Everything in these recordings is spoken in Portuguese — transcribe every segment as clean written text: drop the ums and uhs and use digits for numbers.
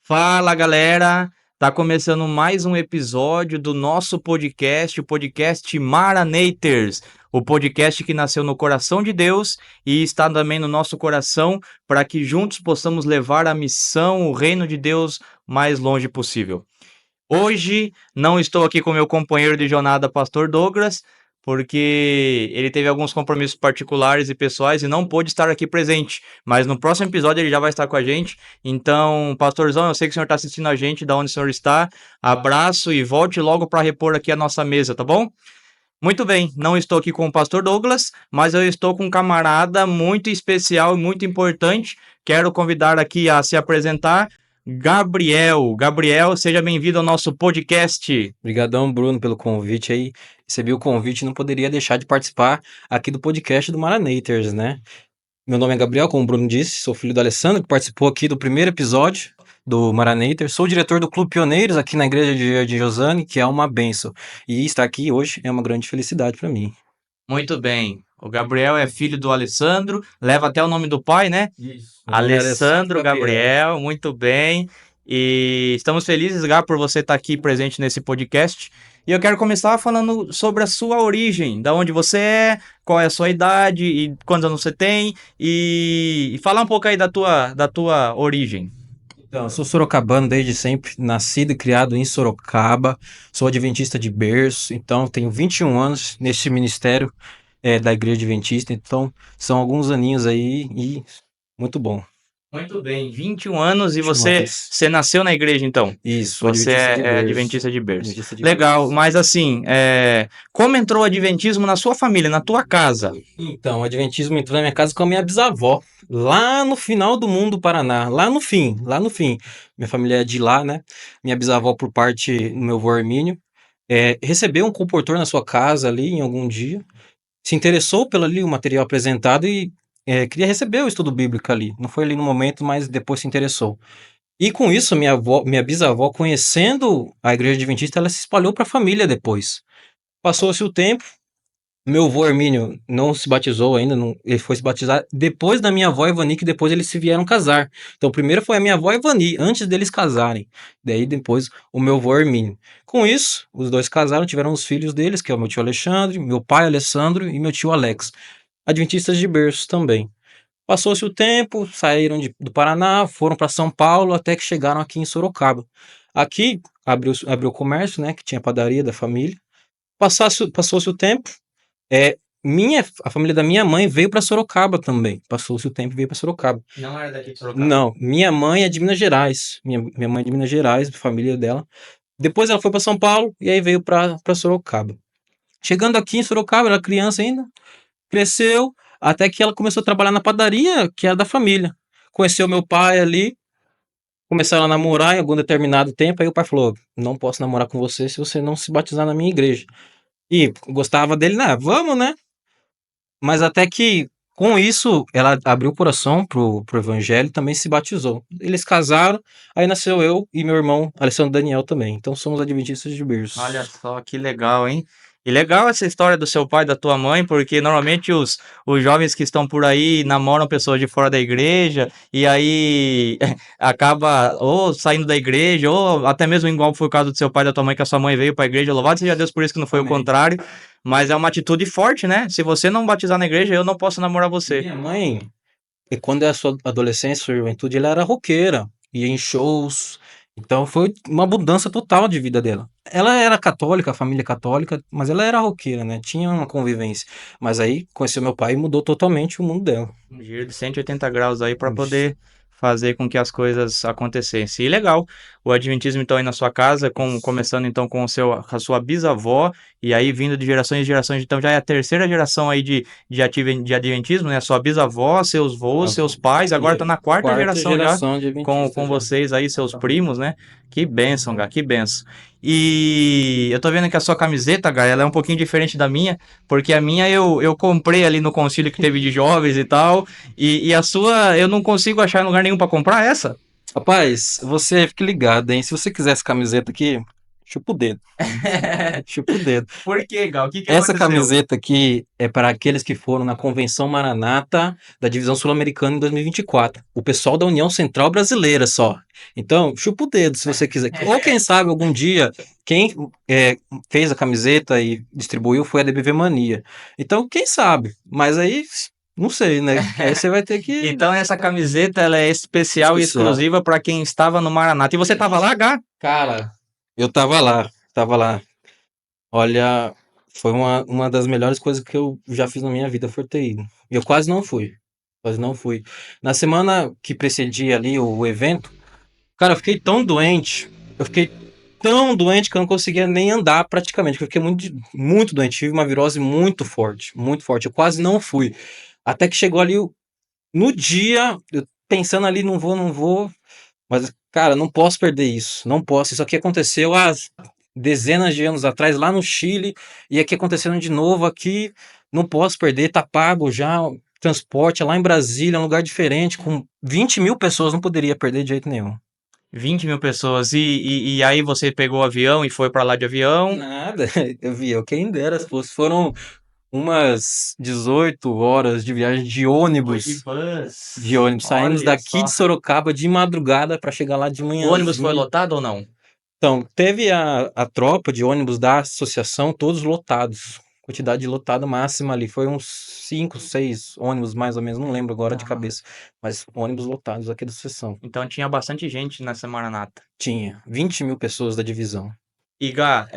Fala, galera! Tá começando mais um episódio do nosso podcast, o podcast Maranaters, o podcast que nasceu no coração de Deus e está também no nosso coração para que juntos possamos levar a missão, o reino de Deus mais longe possível. Hoje não estou aqui com meu companheiro de jornada, Pastor Douglas, porque ele teve alguns compromissos particulares e pessoais e não pôde estar aqui presente. Mas no próximo episódio ele já vai estar com a gente. Então, Pastorzão, eu sei que o senhor está assistindo a gente, da onde o senhor está. Abraço e volte logo para repor aqui a nossa mesa, tá bom? Muito bem, não estou aqui com o Pastor Douglas, mas eu estou com um camarada muito especial e muito importante. Quero convidar aqui a se apresentar. Gabriel. Gabriel, seja bem-vindo ao nosso podcast. Obrigadão, Bruno, pelo convite aí. Recebi o convite e não poderia deixar de participar aqui do podcast do Maranaters, né? Meu nome é Gabriel, como o Bruno disse, sou filho do Alessandro, que participou aqui do primeiro episódio do Maranaters. Sou diretor do Clube Pioneiros aqui na igreja de Josane, que é uma bênção. E estar aqui hoje é uma grande felicidade para mim. Muito bem. O Gabriel é filho do Alessandro, leva até o nome do pai, né? Isso. Alessandro Gabriel, muito bem. E estamos felizes, Gá, por você estar aqui presente nesse podcast. E eu quero começar falando sobre a sua origem, da onde você é, qual é a sua idade e quantos anos você tem, e falar um pouco aí da tua origem. Então, eu sou sorocabano desde sempre, nascido e criado em Sorocaba, sou adventista de berço, então tenho 21 anos neste ministério da Igreja Adventista, então são alguns aninhos aí e muito bom. Muito bem, 21 anos e 21 você, anos. você nasceu na igreja, então? Isso, Você adventista de é berço. adventista de berço. Adventista de Legal, berço. mas assim, como entrou o adventismo na sua família, na tua casa? Então, o adventismo entrou na minha casa com a minha bisavó, lá no final do mundo do Paraná, lá no fim. Minha família é de lá, né? Minha bisavó, por parte do meu avô Hermínio, recebeu um comportor na sua casa ali em algum dia, se interessou pelo ali, o material apresentado e queria receber o estudo bíblico ali. Não foi ali no momento, mas depois se interessou. E com isso, minha bisavó, conhecendo a igreja adventista, ela se espalhou para a família depois. Passou-se o tempo, meu avô Hermínio não se batizou ainda, ele foi se batizar depois da minha avó Ivani, que depois eles se vieram casar. Então, primeiro foi a minha avó Ivani, antes deles casarem. Daí, depois, o meu avô Hermínio. Com isso, os dois casaram, tiveram os filhos deles, que é o meu tio Alexandre, meu pai Alessandro e meu tio Alex. Adventistas de berço também. Passou-se o tempo, saíram do Paraná, foram para São Paulo, até que chegaram aqui em Sorocaba. Aqui abriu o comércio, né, que tinha padaria da família. Passou-se o tempo, a família da minha mãe veio para Sorocaba também. Passou-se o tempo e veio para Sorocaba. Não era daqui de Sorocaba? Não, minha mãe é de Minas Gerais. Minha mãe é de Minas Gerais, família dela. Depois ela foi para São Paulo e aí veio para Sorocaba. Chegando aqui em Sorocaba, ela criança ainda, cresceu, até que ela começou a trabalhar na padaria, que era da família. Conheceu meu pai ali, começaram a namorar em algum determinado tempo, aí o pai falou: não posso namorar com você se você não se batizar na minha igreja. E gostava dele, né? Vamos, né? Mas até que, com isso, ela abriu o coração pro evangelho e também se batizou. Eles casaram, aí nasceu eu e meu irmão Alessandro Daniel também. Então somos adventistas de berço. Olha só que legal, hein? E legal essa história do seu pai e da tua mãe, porque normalmente os jovens que estão por aí namoram pessoas de fora da igreja e aí acaba ou saindo da igreja, ou até mesmo igual foi o caso do seu pai e da tua mãe, que a sua mãe veio para a igreja. Louvado seja Deus por isso que não foi Amém. o contrário, mas é uma atitude forte, né? Se você não batizar na igreja, eu não posso namorar você. Minha mãe, e quando é a sua adolescência, sua juventude, ela era roqueira, ia em shows. Então foi uma mudança total de vida dela. Ela era católica, família católica, mas ela era roqueira, né? Tinha uma convivência. Mas aí conheceu meu pai e mudou totalmente o mundo dela. Um giro de 180 graus aí para Isso. poder fazer com que as coisas acontecessem. E legal, o adventismo então aí na sua casa, começando então com a sua bisavó, e aí vindo de gerações em gerações, então já é a terceira geração aí de adventismo, né? Sua bisavó, seus vô, seus pais, agora tá na quarta geração já de com adventistas já. vocês aí, seus primos, né? Que bênção, Gá, que bênção. E eu tô vendo que a sua camiseta, Gá, ela é um pouquinho diferente da minha, porque a minha eu comprei ali no concílio que teve de jovens e tal, e a sua eu não consigo achar em lugar nenhum pra comprar essa. Rapaz, você fique ligado, hein? Se você quiser essa camiseta aqui, Chupa o dedo. Chupa o dedo. Por quê, Gal? O que Essa aconteceu? camiseta aqui é para aqueles que foram na Convenção Maranata da Divisão Sul-Americana em 2024. O pessoal da União Central Brasileira só. Então, chupa o dedo se você quiser. Ou quem sabe algum dia, quem fez a camiseta e distribuiu foi a DBV Mania. Então, quem sabe? Mas aí, não sei, né? Aí você vai ter que... Então essa camiseta ela é especial e Especial. exclusiva para quem estava no Maranata. E você estava lá, Gá? Cara, eu tava lá, tava lá. Olha, foi uma das melhores coisas que eu já fiz na minha vida, foi ter ido. E eu quase não fui. Quase não fui. Na semana que precedia ali o evento, cara, eu fiquei tão doente. Eu fiquei tão doente que eu não conseguia nem andar praticamente. Eu fiquei muito doente. Tive uma virose muito forte. Muito forte. Eu quase não fui. Até que chegou ali no dia, eu pensando ali, não vou, não vou. Mas, cara, não posso perder isso. Não posso. Isso aqui aconteceu há dezenas de anos atrás, lá no Chile, e aqui acontecendo de novo aqui. Não posso perder, tá pago já. O transporte é lá em Brasília, é um lugar diferente, com 20 mil pessoas, não poderia perder de jeito nenhum. 20 mil pessoas. E aí você pegou o avião e foi para lá de avião? Nada, eu quem dera, foram umas 18 horas de viagem de ônibus. bus. De ônibus. Saímos Olha daqui só. de Sorocaba de madrugada para chegar lá de O ônibus foi manhãzinha. lotado ou não? Então, teve a tropa de ônibus da associação, todos lotados. Quantidade lotada máxima ali. Foi uns 5, 6 ônibus, mais ou menos, não lembro agora de Ah. cabeça. Mas ônibus lotados aqui da associação. Então tinha bastante gente nessa Maranata. Tinha 20 mil pessoas da divisão. E Gá,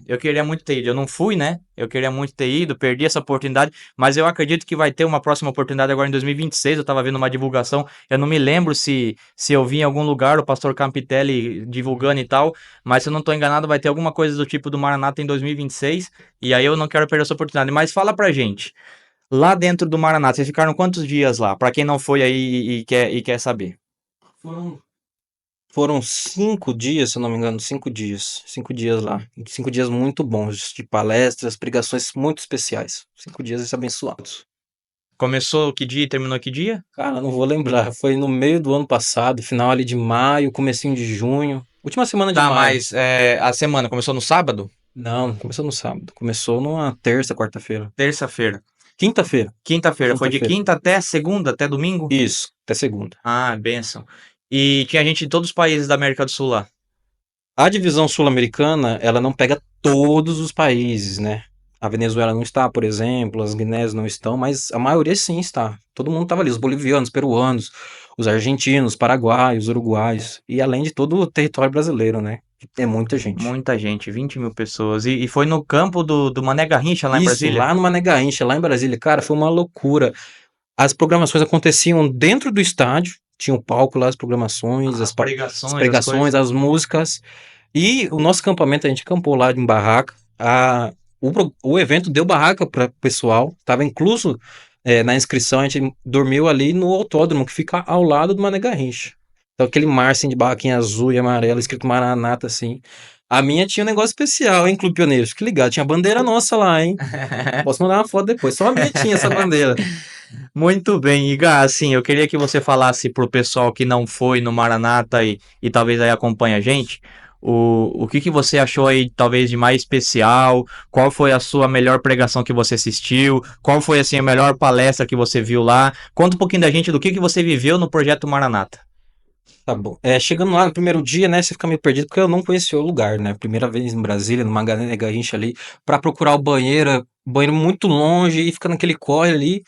eu queria muito ter ido. Eu não fui, né? Eu queria muito ter ido, perdi essa oportunidade, mas eu acredito que vai ter uma próxima oportunidade agora em 2026. Eu tava vendo uma divulgação, eu não me lembro se eu vi em algum lugar o pastor Campitelli divulgando e tal, mas se eu não tô enganado, vai ter alguma coisa do tipo do Maranata em 2026, e aí eu não quero perder essa oportunidade. Mas fala pra gente, lá dentro do Maranata, vocês ficaram quantos dias lá? Pra quem não foi aí e quer saber. Foram 5 dias, se eu não me engano, 5 dias. 5 dias lá. 5 dias muito bons, de palestras, pregações muito especiais. 5 dias abençoados. Começou que dia e terminou que dia? Cara, não vou lembrar. Foi no meio do ano passado, final ali de maio, comecinho de junho. Última semana de Tá, maio. mas a semana começou no sábado? Não começou no sábado. Começou numa terça, quarta-feira. Terça-feira. Quinta-feira. Quinta-feira. Foi de Quinta-feira. quinta até segunda, até domingo? Isso, até segunda. Ah, benção. E tinha gente de todos os países da América do Sul lá. A divisão sul-americana, ela não pega todos os países, né? A Venezuela não está, por exemplo, as Guinéas não estão, mas a maioria sim está. Todo mundo estava ali, os bolivianos, peruanos, os argentinos, paraguaios, uruguaios, e além de todo o território brasileiro, né? É muita gente. Muita gente, 20 mil pessoas. E foi no campo do Mané Garrincha, lá em Isso, Brasília? lá no Mané Garrincha, lá em Brasília, cara, foi uma loucura. As programações aconteciam dentro do estádio, tinha um palco lá, as programações, As pregações, as pregações, as músicas. E o nosso acampamento, a gente acampou lá em barraca. O evento deu barraca para o pessoal, estava incluso na inscrição, a gente dormiu ali no autódromo, que fica ao lado do Mané Garrincha. Então aquele mar assim, de barraquinha azul e amarela, escrito Maranata assim. A minha tinha um negócio especial, hein, Clube Pioneiros? Fique ligado, tinha bandeira nossa lá, hein? Posso mandar uma foto depois, só a minha tinha essa bandeira. Muito bem, Iga, assim, eu queria que você falasse pro pessoal que não foi no Maranata e talvez aí acompanhe a gente, o que você achou aí, talvez, de mais especial, qual foi a sua melhor pregação que você assistiu, qual foi, assim, a melhor palestra que você viu lá, conta um pouquinho da gente do que você viveu no Projeto Maranata. Tá bom. Chegando lá no primeiro dia, né, você fica meio perdido porque eu não conhecia o lugar, né? Primeira vez em Brasília, numa Garrincha ali, pra procurar o banheiro muito longe e fica naquele corre ali,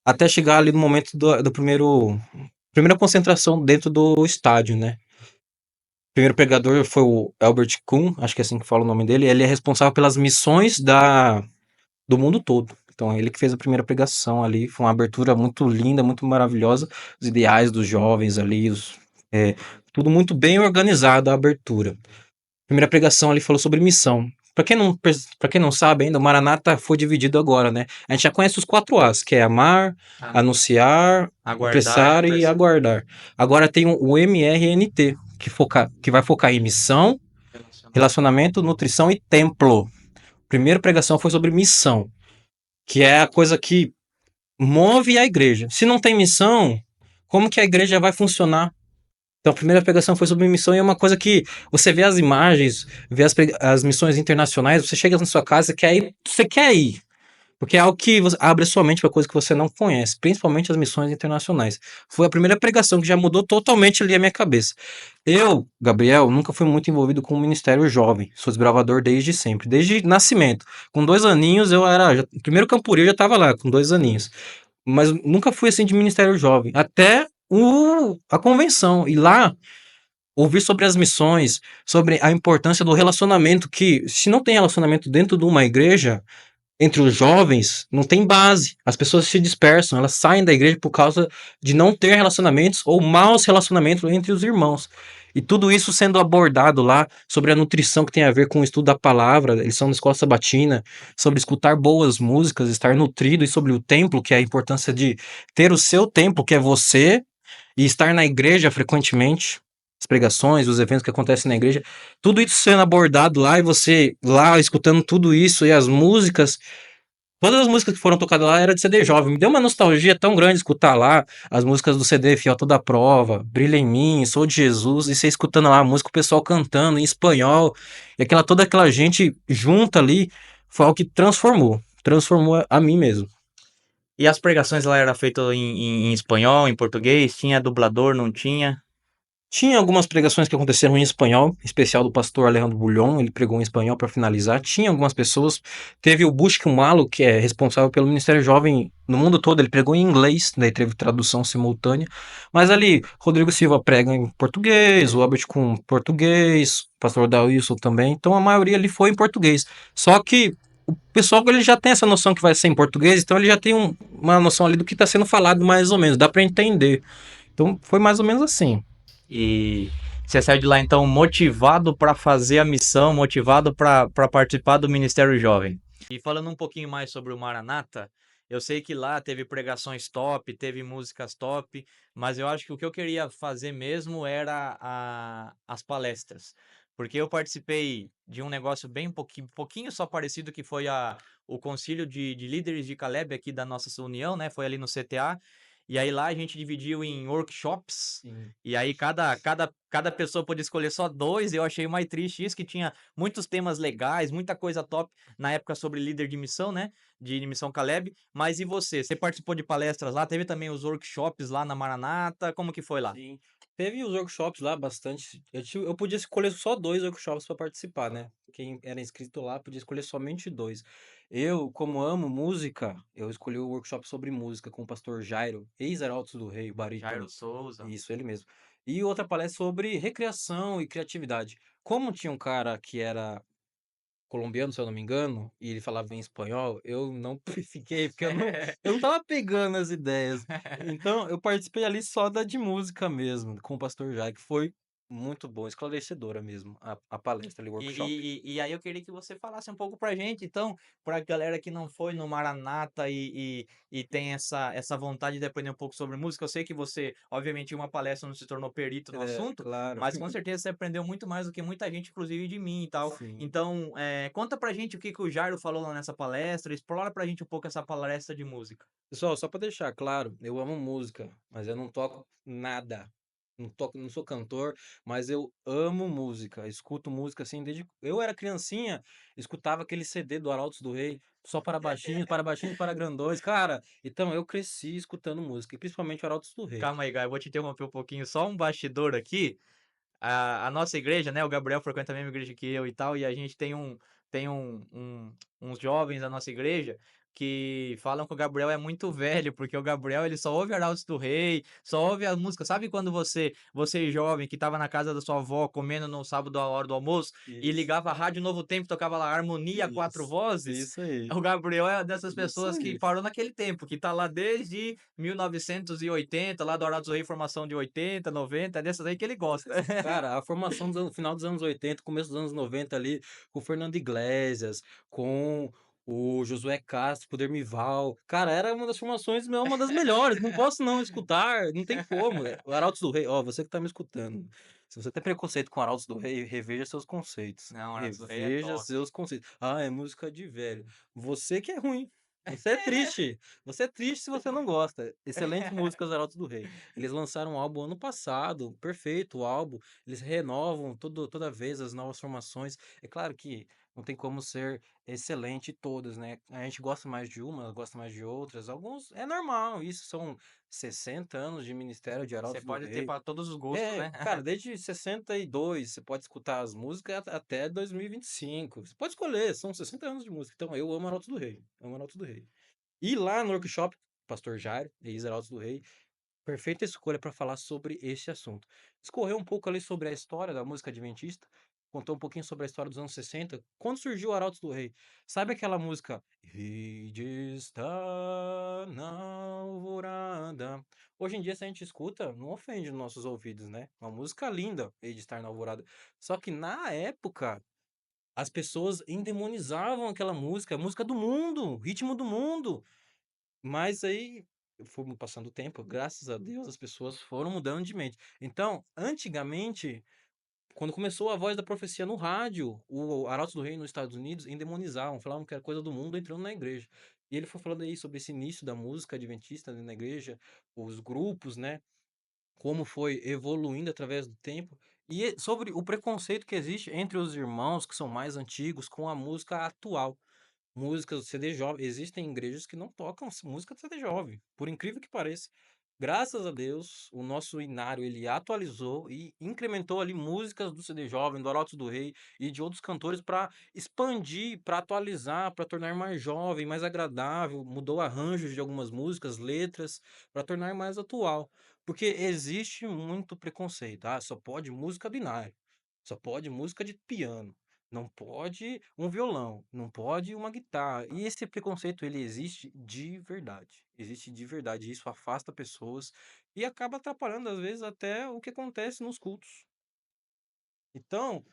até chegar ali no momento do primeira concentração dentro do estádio, né? O primeiro pregador foi o Albert Kuhn, acho que é assim que fala o nome dele. Ele é responsável pelas missões do mundo todo. Então, ele que fez a primeira pregação ali. Foi uma abertura muito linda, muito maravilhosa. Os ideais dos jovens ali, tudo muito bem organizado a abertura. A primeira pregação ali falou sobre missão. Para quem não sabe ainda, o Maranata foi dividido agora, né? A gente já conhece os 4 As, que é amar, anunciar, apressar e aguardar. Agora tem o MRNT, que vai focar em missão, relacionamento, nutrição e templo. A primeira pregação foi sobre missão, que é a coisa que move a igreja. Se não tem missão, como que a igreja vai funcionar? Então, a primeira pregação foi sobre missão e é uma coisa que você vê as imagens, vê as missões internacionais, você chega na sua casa, você quer ir, porque é algo que abre a sua mente para coisas que você não conhece, principalmente as missões internacionais. Foi a primeira pregação que já mudou totalmente ali a minha cabeça. Eu, Gabriel, nunca fui muito envolvido com o ministério jovem, sou desbravador desde sempre, desde nascimento. Com 2 aninhos eu era, primeiro Campuri eu já estava lá, com 2 aninhos. Mas nunca fui assim de ministério jovem, até a convenção. E lá ouvir sobre as missões, sobre a importância do relacionamento, que se não tem relacionamento dentro de uma igreja, entre os jovens, não tem base. As pessoas se dispersam, elas saem da igreja por causa de não ter relacionamentos ou maus relacionamentos entre os irmãos. E tudo isso sendo abordado lá sobre a nutrição que tem a ver com o estudo da palavra, eles são na escola sabatina, sobre escutar boas músicas, estar nutrido e sobre o templo, que é a importância de ter o seu templo, que é você, e estar na igreja frequentemente, as pregações, os eventos que acontecem na igreja, tudo isso sendo abordado lá e você lá escutando tudo isso e as músicas, todas as músicas que foram tocadas lá era de CD jovem. Me deu uma nostalgia tão grande escutar lá as músicas do CD Fiel Toda a Prova, Brilha em Mim, Sou de Jesus, e você escutando lá a música, o pessoal cantando em espanhol, e toda aquela gente junta ali, foi algo que transformou a mim mesmo. E as pregações lá eram feitas em espanhol, em português? Tinha dublador, não tinha? Tinha algumas pregações que aconteceram em espanhol, em especial do pastor Alejandro Bulhon, ele pregou em espanhol para finalizar. Tinha algumas pessoas, teve o Busque Malo, que é responsável pelo Ministério Jovem no mundo todo, ele pregou em inglês, daí teve tradução simultânea. Mas ali, Rodrigo Silva prega em português, o Albert com português, o pastor Dalilson também, então a maioria ali foi em português. Só que o pessoal ele já tem essa noção que vai ser em português, então ele já tem uma noção ali do que está sendo falado mais ou menos, dá para entender. Então foi mais ou menos assim. E você saiu de lá então motivado para fazer a missão, motivado para participar do Ministério Jovem. E falando um pouquinho mais sobre o Maranata, eu sei que lá teve pregações top, teve músicas top, mas eu acho que o que eu queria fazer mesmo era as palestras. Porque eu participei de um negócio bem pouquinho só parecido, que foi o concílio de líderes de Caleb aqui da nossa união, né? Foi ali no CTA. E aí lá a gente dividiu em workshops. Sim. E aí cada pessoa podia escolher só dois. Eu achei mais triste isso, que tinha muitos temas legais, muita coisa top na época sobre líder de missão, né? De missão Caleb. Mas e você? Você participou de palestras lá? Teve também os workshops lá na Maranata? Como que foi lá? Sim. Teve os workshops lá bastante. Eu podia escolher só 2 workshops para participar, né? Quem era inscrito lá podia escolher somente 2. Eu, como amo música, eu escolhi o workshop sobre música com o pastor Jairo, ex-Arautos do Rei, Jairo barítono. Souza. Isso, ele mesmo. E outra palestra sobre recreação e criatividade. Como tinha um cara que era colombiano, se eu não me engano, e ele falava em espanhol, eu não fiquei, porque eu não tava pegando as ideias. Então, eu participei ali só da de música mesmo, com o pastor Jair, que foi muito bom, esclarecedora mesmo, a palestra ali, o E, workshop. e aí eu queria que você falasse um pouco pra gente, então, pra galera que não foi no Maranata e tem essa vontade de aprender um pouco sobre música. Eu sei que você, obviamente, em uma palestra não se tornou perito no É, assunto, claro. mas com certeza você aprendeu muito mais do que muita gente, inclusive de mim e tal. Sim. Então, conta pra gente o que o Jairo falou lá nessa palestra, explora pra gente um pouco essa palestra de música. Pessoal, só pra deixar claro, eu amo música, mas eu não toco nada. Não toco, não sou cantor, mas eu amo música. Escuto música assim desde eu era criancinha, escutava aquele CD do Arautos do Rei, só para baixinhos, para grandões, cara. Então eu cresci escutando música, e principalmente o Arautos do Rei. Calma aí, Gai, eu vou te interromper um pouquinho, só um bastidor aqui. A nossa igreja, né? O Gabriel frequenta a mesma igreja que eu e tal, e a gente tem uns jovens da nossa igreja que falam que o Gabriel é muito velho, porque o Gabriel ele só ouve Arautos do Rei, só ouve a música. Sabe quando você jovem que tava na casa da sua avó comendo no sábado à hora do almoço e Isso, ligava a rádio Novo Tempo, tocava lá Harmonia Quatro isso, Vozes? isso aí, O Gabriel é dessas isso pessoas que aí. parou naquele tempo, que tá lá desde 1980, lá do Arautos do Rei, formação de 80, 90, é dessas aí que ele gosta. Cara, a formação final dos anos 80, começo dos anos 90 ali, com o Fernando Iglesias, com o Josué Castro, o Dermival. Cara, era uma das formações, uma das melhores. Não posso não escutar, não tem como. O Arautos do Rei, ó, você que tá me escutando. Se você tem preconceito com Arautos do Rei, reveja seus conceitos. Não, Arautos do Rei é Reveja top. seus conceitos. Ah, é música de velho. Você que é ruim. Você é triste. Você é triste se você não gosta. Excelentes músicas Arautos do Rei. Eles lançaram um álbum ano passado, perfeito o álbum. Eles renovam toda vez as novas formações. É claro que não tem como ser excelente todas, né? A gente gosta mais de uma, gosta mais de outras. Alguns é normal. Isso são 60 anos de Ministério de Você Arautos do pode ter Rei. para todos os gostos, É, né? cara, desde 62 você pode escutar as músicas até 2025. Você pode escolher, são 60 anos de música. Então eu amo Arautos do Rei. Amo Arautos do Rei. E lá no workshop, Pastor Jairo, ex-Heraldos do Rei, perfeita escolha para falar sobre esse assunto. Discorreu um pouco ali sobre a história da música adventista, contou um pouquinho sobre a história dos anos 60, quando surgiu o Arautos do Rei. Sabe aquela música Rede está na alvorada? Hoje em dia, se a gente escuta, não ofende nos nossos ouvidos, né? Uma música linda, Rede estar na alvorada. Só que na época, as pessoas endemonizavam aquela música, a música do mundo, ritmo do mundo. Mas aí, fomos passando o tempo, graças a Deus, as pessoas foram mudando de mente. Então, antigamente, quando começou a voz da profecia no rádio, o Arautos do Rei nos Estados Unidos endemonizavam, falavam que era coisa do mundo entrando na igreja. E ele foi falando aí sobre esse início da música adventista na igreja, os grupos, né? Como foi evoluindo através do tempo, e sobre o preconceito que existe entre os irmãos que são mais antigos com a música atual. Músicas do CD jovem. Existem igrejas que não tocam música do CD jovem, por incrível que pareça. Graças a Deus, o nosso inário ele atualizou e incrementou ali músicas do CD jovem, do Arautos do Rei e de outros cantores para expandir, para atualizar, para tornar mais jovem, mais agradável, mudou arranjos de algumas músicas, letras, para tornar mais atual. Porque existe muito preconceito. Ah, só pode música do inário, só pode música de piano. Não pode um violão, não pode uma guitarra. E esse preconceito ele existe de verdade. Existe de verdade. Isso afasta pessoas e acaba atrapalhando, às vezes, até o que acontece nos cultos. Então,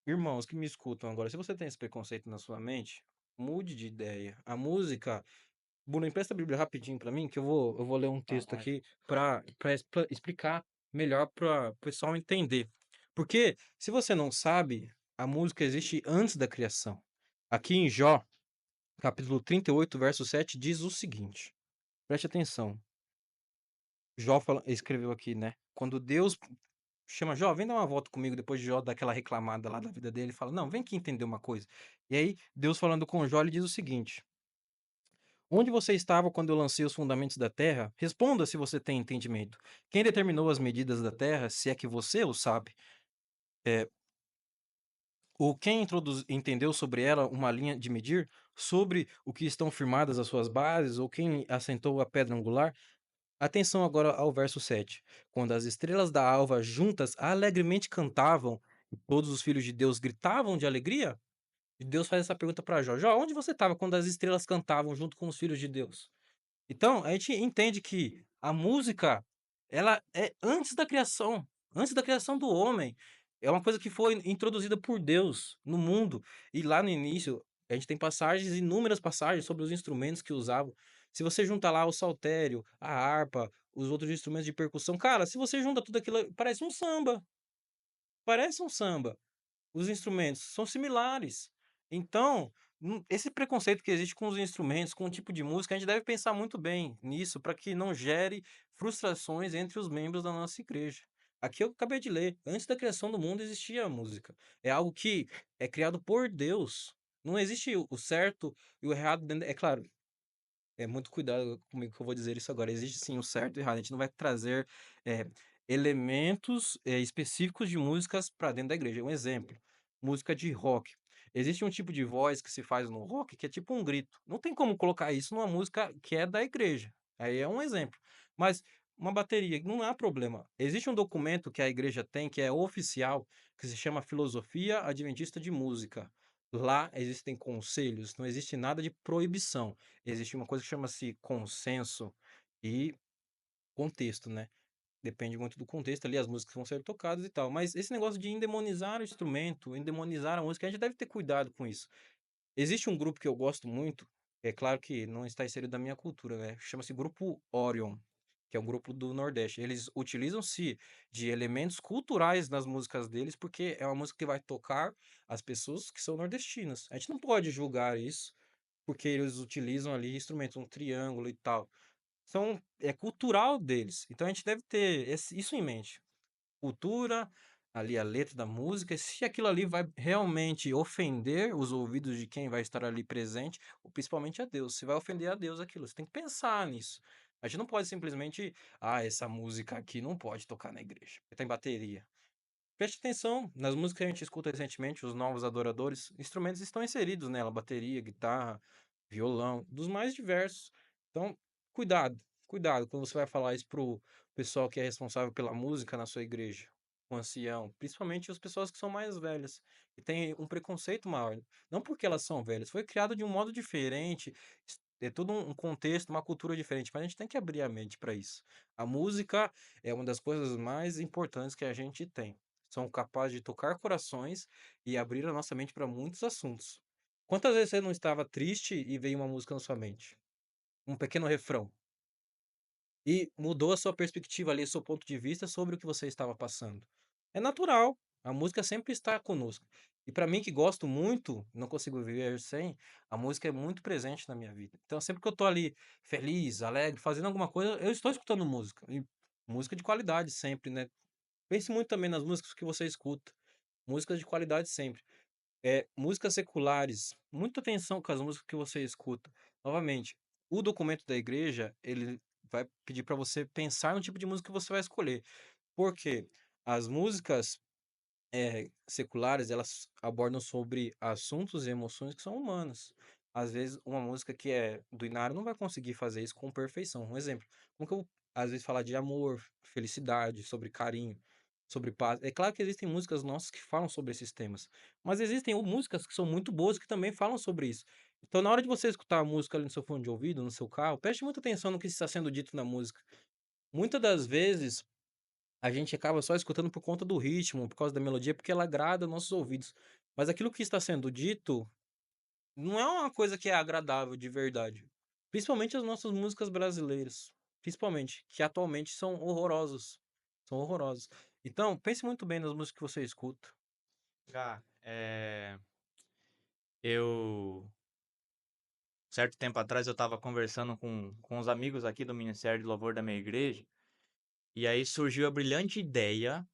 irmãos que me escutam agora, se você tem esse preconceito na sua mente, mude de ideia. A música. Bruno, empresta a Bíblia rapidinho para mim, que eu vou ler um Tá, texto aqui para explicar melhor para o pessoal entender. Porque, se você não sabe, a música existe antes da criação. Aqui em Jó, capítulo 38, verso 7, diz o seguinte: preste atenção. Escreveu aqui, né? Quando Deus chama Jó, vem dar uma volta comigo depois de Jó dar aquela reclamada lá da vida dele, ele fala: Não, vem aqui entender uma coisa. E aí, Deus falando com Jó, ele diz o seguinte: Onde você estava quando eu lancei os fundamentos da terra? Responda se você tem entendimento. Quem determinou as medidas da terra, se é que você o sabe? É, ou quem entendeu sobre ela uma linha de medir? Sobre o que estão firmadas as suas bases? Ou quem assentou a pedra angular? Atenção agora ao verso 7. Quando as estrelas da alva juntas alegremente cantavam, e todos os filhos de Deus gritavam de alegria? E Deus faz essa pergunta para Jó. Jó, onde você estava quando as estrelas cantavam junto com os filhos de Deus? Então, a gente entende que a música, ela é antes da criação do homem. É uma coisa que foi introduzida por Deus no mundo. E lá no início, a gente tem passagens, inúmeras passagens sobre os instrumentos que usavam. Se você junta lá o saltério, a harpa, os outros instrumentos de percussão, cara, se você junta tudo aquilo, parece um samba. Parece um samba. Os instrumentos são similares. Então, esse preconceito que existe com os instrumentos, com o tipo de música, a gente deve pensar muito bem nisso para que não gere frustrações entre os membros da nossa igreja. Aqui eu acabei de ler, antes da criação do mundo existia a música. É algo que é criado por Deus. Não existe o certo e o errado. É claro, é muito cuidado comigo que eu vou dizer isso agora. Existe sim o certo e o errado. A gente não vai trazer é, elementos específicos de músicas para dentro da igreja. Um exemplo, música de rock. Existe um tipo de voz que se faz no rock que é tipo um grito. Não tem como colocar isso numa música que é da igreja. Aí é um exemplo. Mas uma bateria, não há problema. Existe um documento que a igreja tem, que é oficial, que se chama Filosofia Adventista de Música. Lá existem conselhos, não existe nada de proibição. Existe uma coisa que chama-se consenso e contexto, né? Depende muito do contexto ali, as músicas vão ser tocadas e tal. Mas esse negócio de endemonizar o instrumento, endemonizar a música, a gente deve ter cuidado com isso. Existe um grupo que eu gosto muito, é claro que não está inserido na minha cultura, né? Chama-se Grupo Orion, que é um grupo do Nordeste. Eles utilizam-se de elementos culturais nas músicas deles, porque é uma música que vai tocar as pessoas que são nordestinas. A gente não pode julgar isso, porque eles utilizam ali instrumentos, um triângulo e tal. É cultural deles. Então a gente deve ter isso em mente. Cultura, ali a letra da música, se aquilo ali vai realmente ofender os ouvidos de quem vai estar ali presente, ou principalmente a Deus. Se vai ofender a Deus aquilo, você tem que pensar nisso. A gente não pode simplesmente, essa música aqui não pode tocar na igreja, porque tem bateria. Preste atenção nas músicas que a gente escuta recentemente, os novos adoradores, instrumentos estão inseridos nela, bateria, guitarra, violão, dos mais diversos. Então, cuidado, cuidado quando você vai falar isso pro pessoal que é responsável pela música na sua igreja, o ancião, principalmente as pessoas que são mais velhas, e têm um preconceito maior. Não porque elas são velhas, foi criado de um modo diferente, é todo um contexto, uma cultura diferente, mas a gente tem que abrir a mente para isso. A música é uma das coisas mais importantes que a gente tem. São capazes de tocar corações e abrir a nossa mente para muitos assuntos. Quantas vezes você não estava triste e veio uma música na sua mente? Um pequeno refrão. E mudou a sua perspectiva ali, seu ponto de vista sobre o que você estava passando. É natural, a música sempre está conosco. E para mim que gosto muito, não consigo viver sem, a música é muito presente na minha vida. Então sempre que eu tô ali feliz, alegre, fazendo alguma coisa, eu estou escutando música. E música de qualidade sempre, né? Pense muito também nas músicas que você escuta. Músicas de qualidade sempre. Músicas seculares, muita atenção com as músicas que você escuta. Novamente, o documento da igreja, ele vai pedir para você pensar no tipo de música que você vai escolher. Porque as músicas seculares, elas abordam sobre assuntos e emoções que são humanas. Às vezes, uma música que é do Inário não vai conseguir fazer isso com perfeição. Um exemplo, como que eu, às vezes, falar de amor, felicidade, sobre carinho, sobre paz. É claro que existem músicas nossas que falam sobre esses temas, mas existem músicas que são muito boas que também falam sobre isso. Então, na hora de você escutar a música ali no seu fone de ouvido, no seu carro, preste muita atenção no que está sendo dito na música. Muitas das vezes, a gente acaba só escutando por conta do ritmo, por causa da melodia, porque ela agrada nossos ouvidos. Mas aquilo que está sendo dito não é uma coisa que é agradável de verdade. Principalmente as nossas músicas brasileiras. Principalmente, que atualmente são horrorosos. São horrorosos. Então, pense muito bem nas músicas que você escuta. Gá, eu certo tempo atrás eu estava conversando com os amigos aqui do Ministério de Louvor da minha igreja, e aí surgiu a brilhante ideia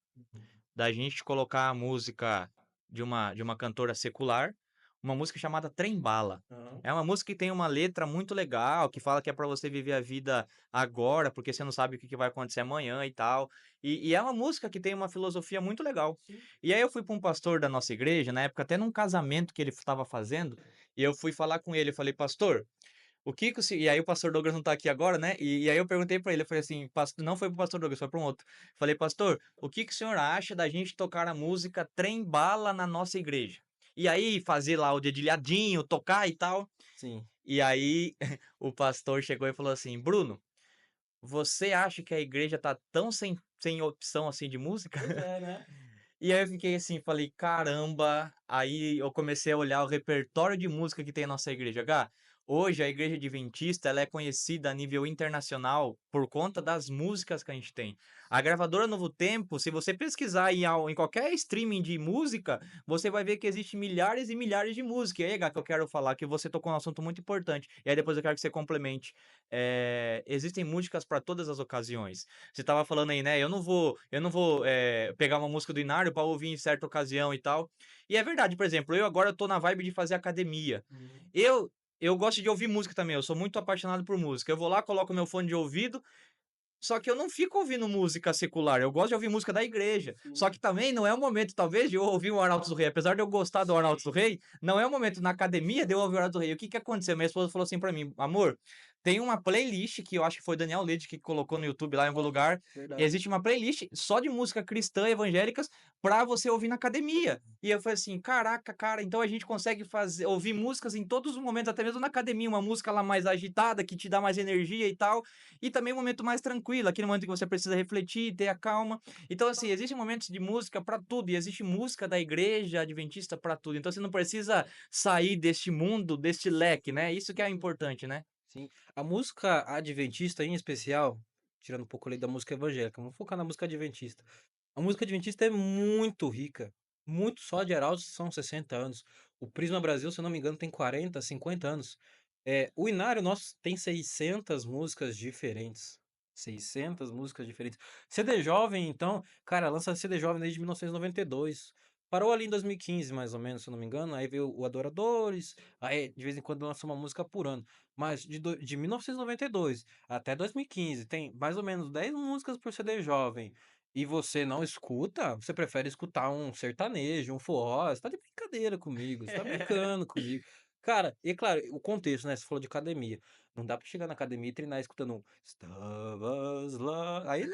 da gente colocar a música de uma cantora secular, uma música chamada Trem Bala. Aham. É uma música que tem uma letra muito legal, que fala que é para você viver a vida agora, porque você não sabe o que vai acontecer amanhã e tal. E é uma música que tem uma filosofia muito legal. Sim. E aí eu fui para um pastor da nossa igreja, na época até num casamento que ele estava fazendo, e eu fui falar com ele, eu falei, pastor, o que que o e aí o pastor Douglas não tá aqui agora, né? E aí eu perguntei pra ele, eu falei assim, não foi pro pastor Douglas, foi pra um outro. Falei, pastor, o que que o senhor acha da gente tocar a música Trem Bala na nossa igreja? E aí fazer lá o dedilhadinho, tocar e tal. Sim. E aí o pastor chegou e falou assim, Bruno, você acha que a igreja tá tão sem opção assim de música? Pois é, né? E aí eu fiquei assim, falei, caramba. Aí eu comecei a olhar o repertório de música que tem na nossa igreja. Hoje a igreja adventista, ela é conhecida a nível internacional por conta das músicas que a gente tem. A gravadora Novo Tempo, se você pesquisar em qualquer streaming de música, você vai ver que existe milhares e milhares de músicas. E aí, Gá, que eu quero falar que você tocou um assunto muito importante. E aí depois eu quero que você complemente. Existem músicas para todas as ocasiões. Você tava falando aí, né? Eu não vou pegar uma música do Inário para ouvir em certa ocasião e tal. E é verdade, por exemplo, eu agora tô na vibe de fazer academia. Uhum. Eu eu gosto de ouvir música também, eu sou muito apaixonado por música. Eu vou lá, coloco meu fone de ouvido, só que eu não fico ouvindo música secular, eu gosto de ouvir música da igreja. Só Sim. que também não é o momento, talvez, de eu ouvir o Arnaldo do Rei. Apesar de eu gostar do Arnaldo do Rei, não é o momento na academia de eu ouvir o Arnaldo do Rei. O que que aconteceu? Minha esposa falou assim pra mim, amor, tem uma playlist que eu acho que foi o Daniel Lede que colocou no YouTube lá em algum lugar. Verdade. Existe uma playlist só de música cristã evangélicas pra você ouvir na academia. E eu falei assim, caraca, cara, então a gente consegue ouvir músicas em todos os momentos, até mesmo na academia, uma música lá mais agitada, que te dá mais energia e tal. E também um momento mais tranquilo, aquele momento que você precisa refletir, ter a calma. Então, assim, existem momentos de música para tudo, e existe música da igreja adventista para tudo. Então, você não precisa sair deste mundo, deste leque, né? Isso que é importante, né? Sim. A música adventista, em especial, tirando um pouco ali da música evangélica, vamos focar na música adventista. A música adventista é muito rica. Muito só de Heraldo são 60 anos. O Prisma Brasil, se eu não me engano, tem 40, 50 anos. O Inário nosso tem 600 músicas diferentes. 600 músicas diferentes. CD Jovem, então, cara, lança CD Jovem desde 1992. Parou ali em 2015, mais ou menos, se eu não me engano. Aí veio o Adoradores. Aí, de vez em quando, lança uma música por ano. Mas de 1992 até 2015, tem mais ou menos 10 músicas por CD Jovem. E você não escuta? Você prefere escutar um sertanejo, um forró? Você tá de brincadeira comigo, você tá brincando comigo. Cara, e claro, o contexto, né? Você falou de academia. Não dá pra chegar na academia e treinar escutando um Estavas lá. Aí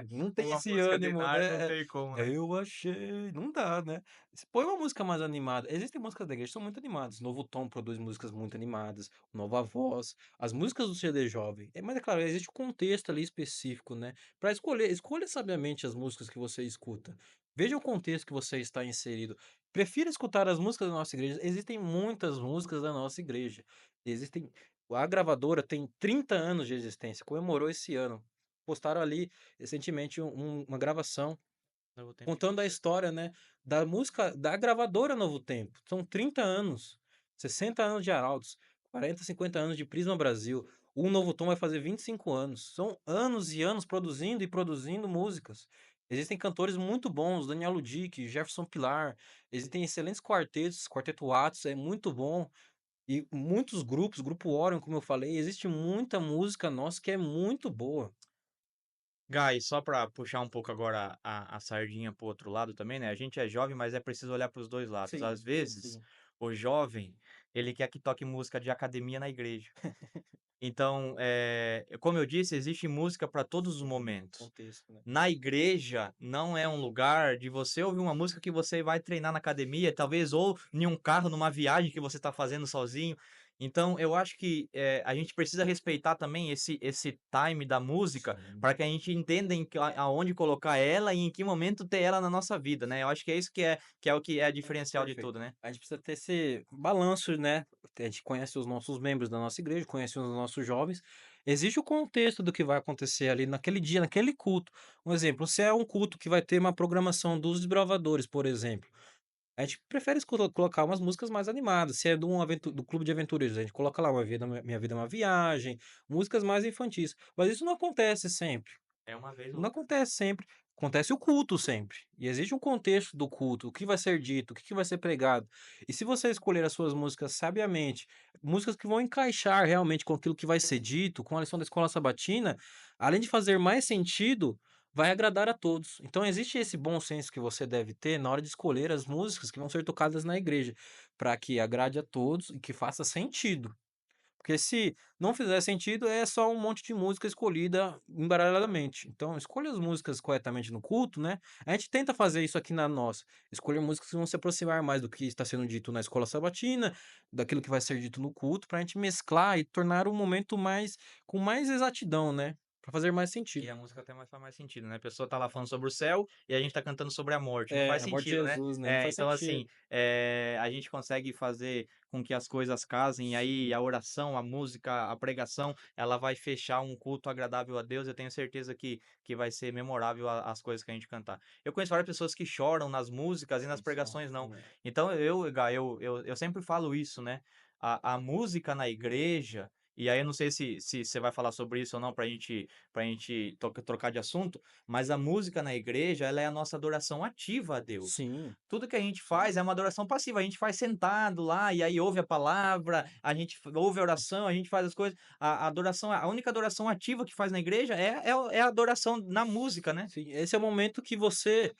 não tem Uma esse música de ânimo, Inário não né? tem como, né? Eu achei. Não dá, né? Você põe uma música mais animada. Existem músicas da igreja que são muito animadas. Novo Tom produz músicas muito animadas. Nova Voz. As músicas do CD Jovem. Mas é claro, existe um contexto ali específico, né? Pra escolher. Escolha sabiamente as músicas que você escuta. Veja o contexto que você está inserido. Prefira escutar as músicas da nossa igreja. Existem muitas músicas da nossa igreja. Existem. A gravadora tem 30 anos de existência, comemorou esse ano. Postaram ali recentemente uma gravação Novo Tempo de contando a Você. história, né, da música da gravadora Novo Tempo. São 30 anos, 60 anos de Arautos, 40, 50 anos de Prisma Brasil. O Novo Tom vai fazer 25 anos. São anos e anos produzindo e produzindo músicas. Existem cantores muito bons, Daniel Ludic, Jefferson Pilar. Existem excelentes quartetos, Quarteto Atos é muito bom. E muitos grupos, Grupo Orion, como eu falei, existe muita música nossa que é muito boa. Guy, só para puxar um pouco agora a sardinha pro outro lado também, né? A gente é jovem, mas é preciso olhar para os dois lados. Sim, Às vezes, sim. o jovem, ele quer que toque música de academia na igreja. Então, como eu disse, existe música para todos os momentos. Contexto, né? Na igreja não é um lugar de você ouvir uma música que você vai treinar na academia, talvez ou em um carro, numa viagem que você está fazendo sozinho. Então, eu acho que a gente precisa respeitar também esse time da música Sim. para que a gente entenda aonde colocar ela e em que momento ter ela na nossa vida, né? Eu acho que é isso que é o que é diferencial de Perfeito. tudo, né? A gente precisa ter esse balanço, né? A gente conhece os nossos membros da nossa igreja, conhece os nossos jovens. Existe o contexto do que vai acontecer ali naquele dia, naquele culto. Um exemplo, se é um culto que vai ter uma programação dos desbravadores, por exemplo, a gente prefere colocar umas músicas mais animadas. Se é do clube de aventureiros, a gente coloca lá Minha Vida é uma Viagem, músicas mais infantis. Mas isso não acontece sempre. É uma vez ou Não outra. acontece sempre. Acontece o culto sempre. E existe um contexto do culto, o que vai ser dito, o que vai ser pregado. E se você escolher as suas músicas sabiamente, músicas que vão encaixar realmente com aquilo que vai ser dito, com a lição da escola sabatina, além de fazer mais sentido, vai agradar a todos. Então existe esse bom senso que você deve ter na hora de escolher as músicas que vão ser tocadas na igreja, para que agrade a todos e que faça sentido. Porque se não fizer sentido, é só um monte de música escolhida embaralhadamente. Então, escolha as músicas corretamente no culto, né? A gente tenta fazer isso aqui na nossa. Escolher músicas que vão se aproximar mais do que está sendo dito na escola sabatina, daquilo que vai ser dito no culto, para a gente mesclar e tornar o momento mais com mais exatidão, né? Para fazer mais E sentido. a música até mais faz mais sentido, né? A pessoa tá lá falando sobre o céu e a gente tá cantando sobre a morte. Não faz A morte de sentido, né? Jesus, né? Não faz Então, assim, sentido. a gente consegue fazer com que as coisas casem, e aí a oração, a música, a pregação, ela vai fechar um culto agradável a Deus. Eu tenho certeza que vai ser memorável as coisas que a gente cantar. Eu conheço várias pessoas que choram nas músicas e nas Sim, só, pregações não. né? Então, Gá, eu sempre falo isso, né? A música na igreja. E aí, eu não sei se você vai falar sobre isso ou não, para a gente trocar de assunto, mas a música na igreja, ela é a nossa adoração ativa a Deus. Sim, Tudo que a gente faz é uma adoração passiva, a gente faz sentado lá, e aí ouve a palavra, a gente ouve a oração, a gente faz as coisas. A adoração, a única adoração ativa que faz na igreja é a adoração na música, né? sim. Esse é o momento que você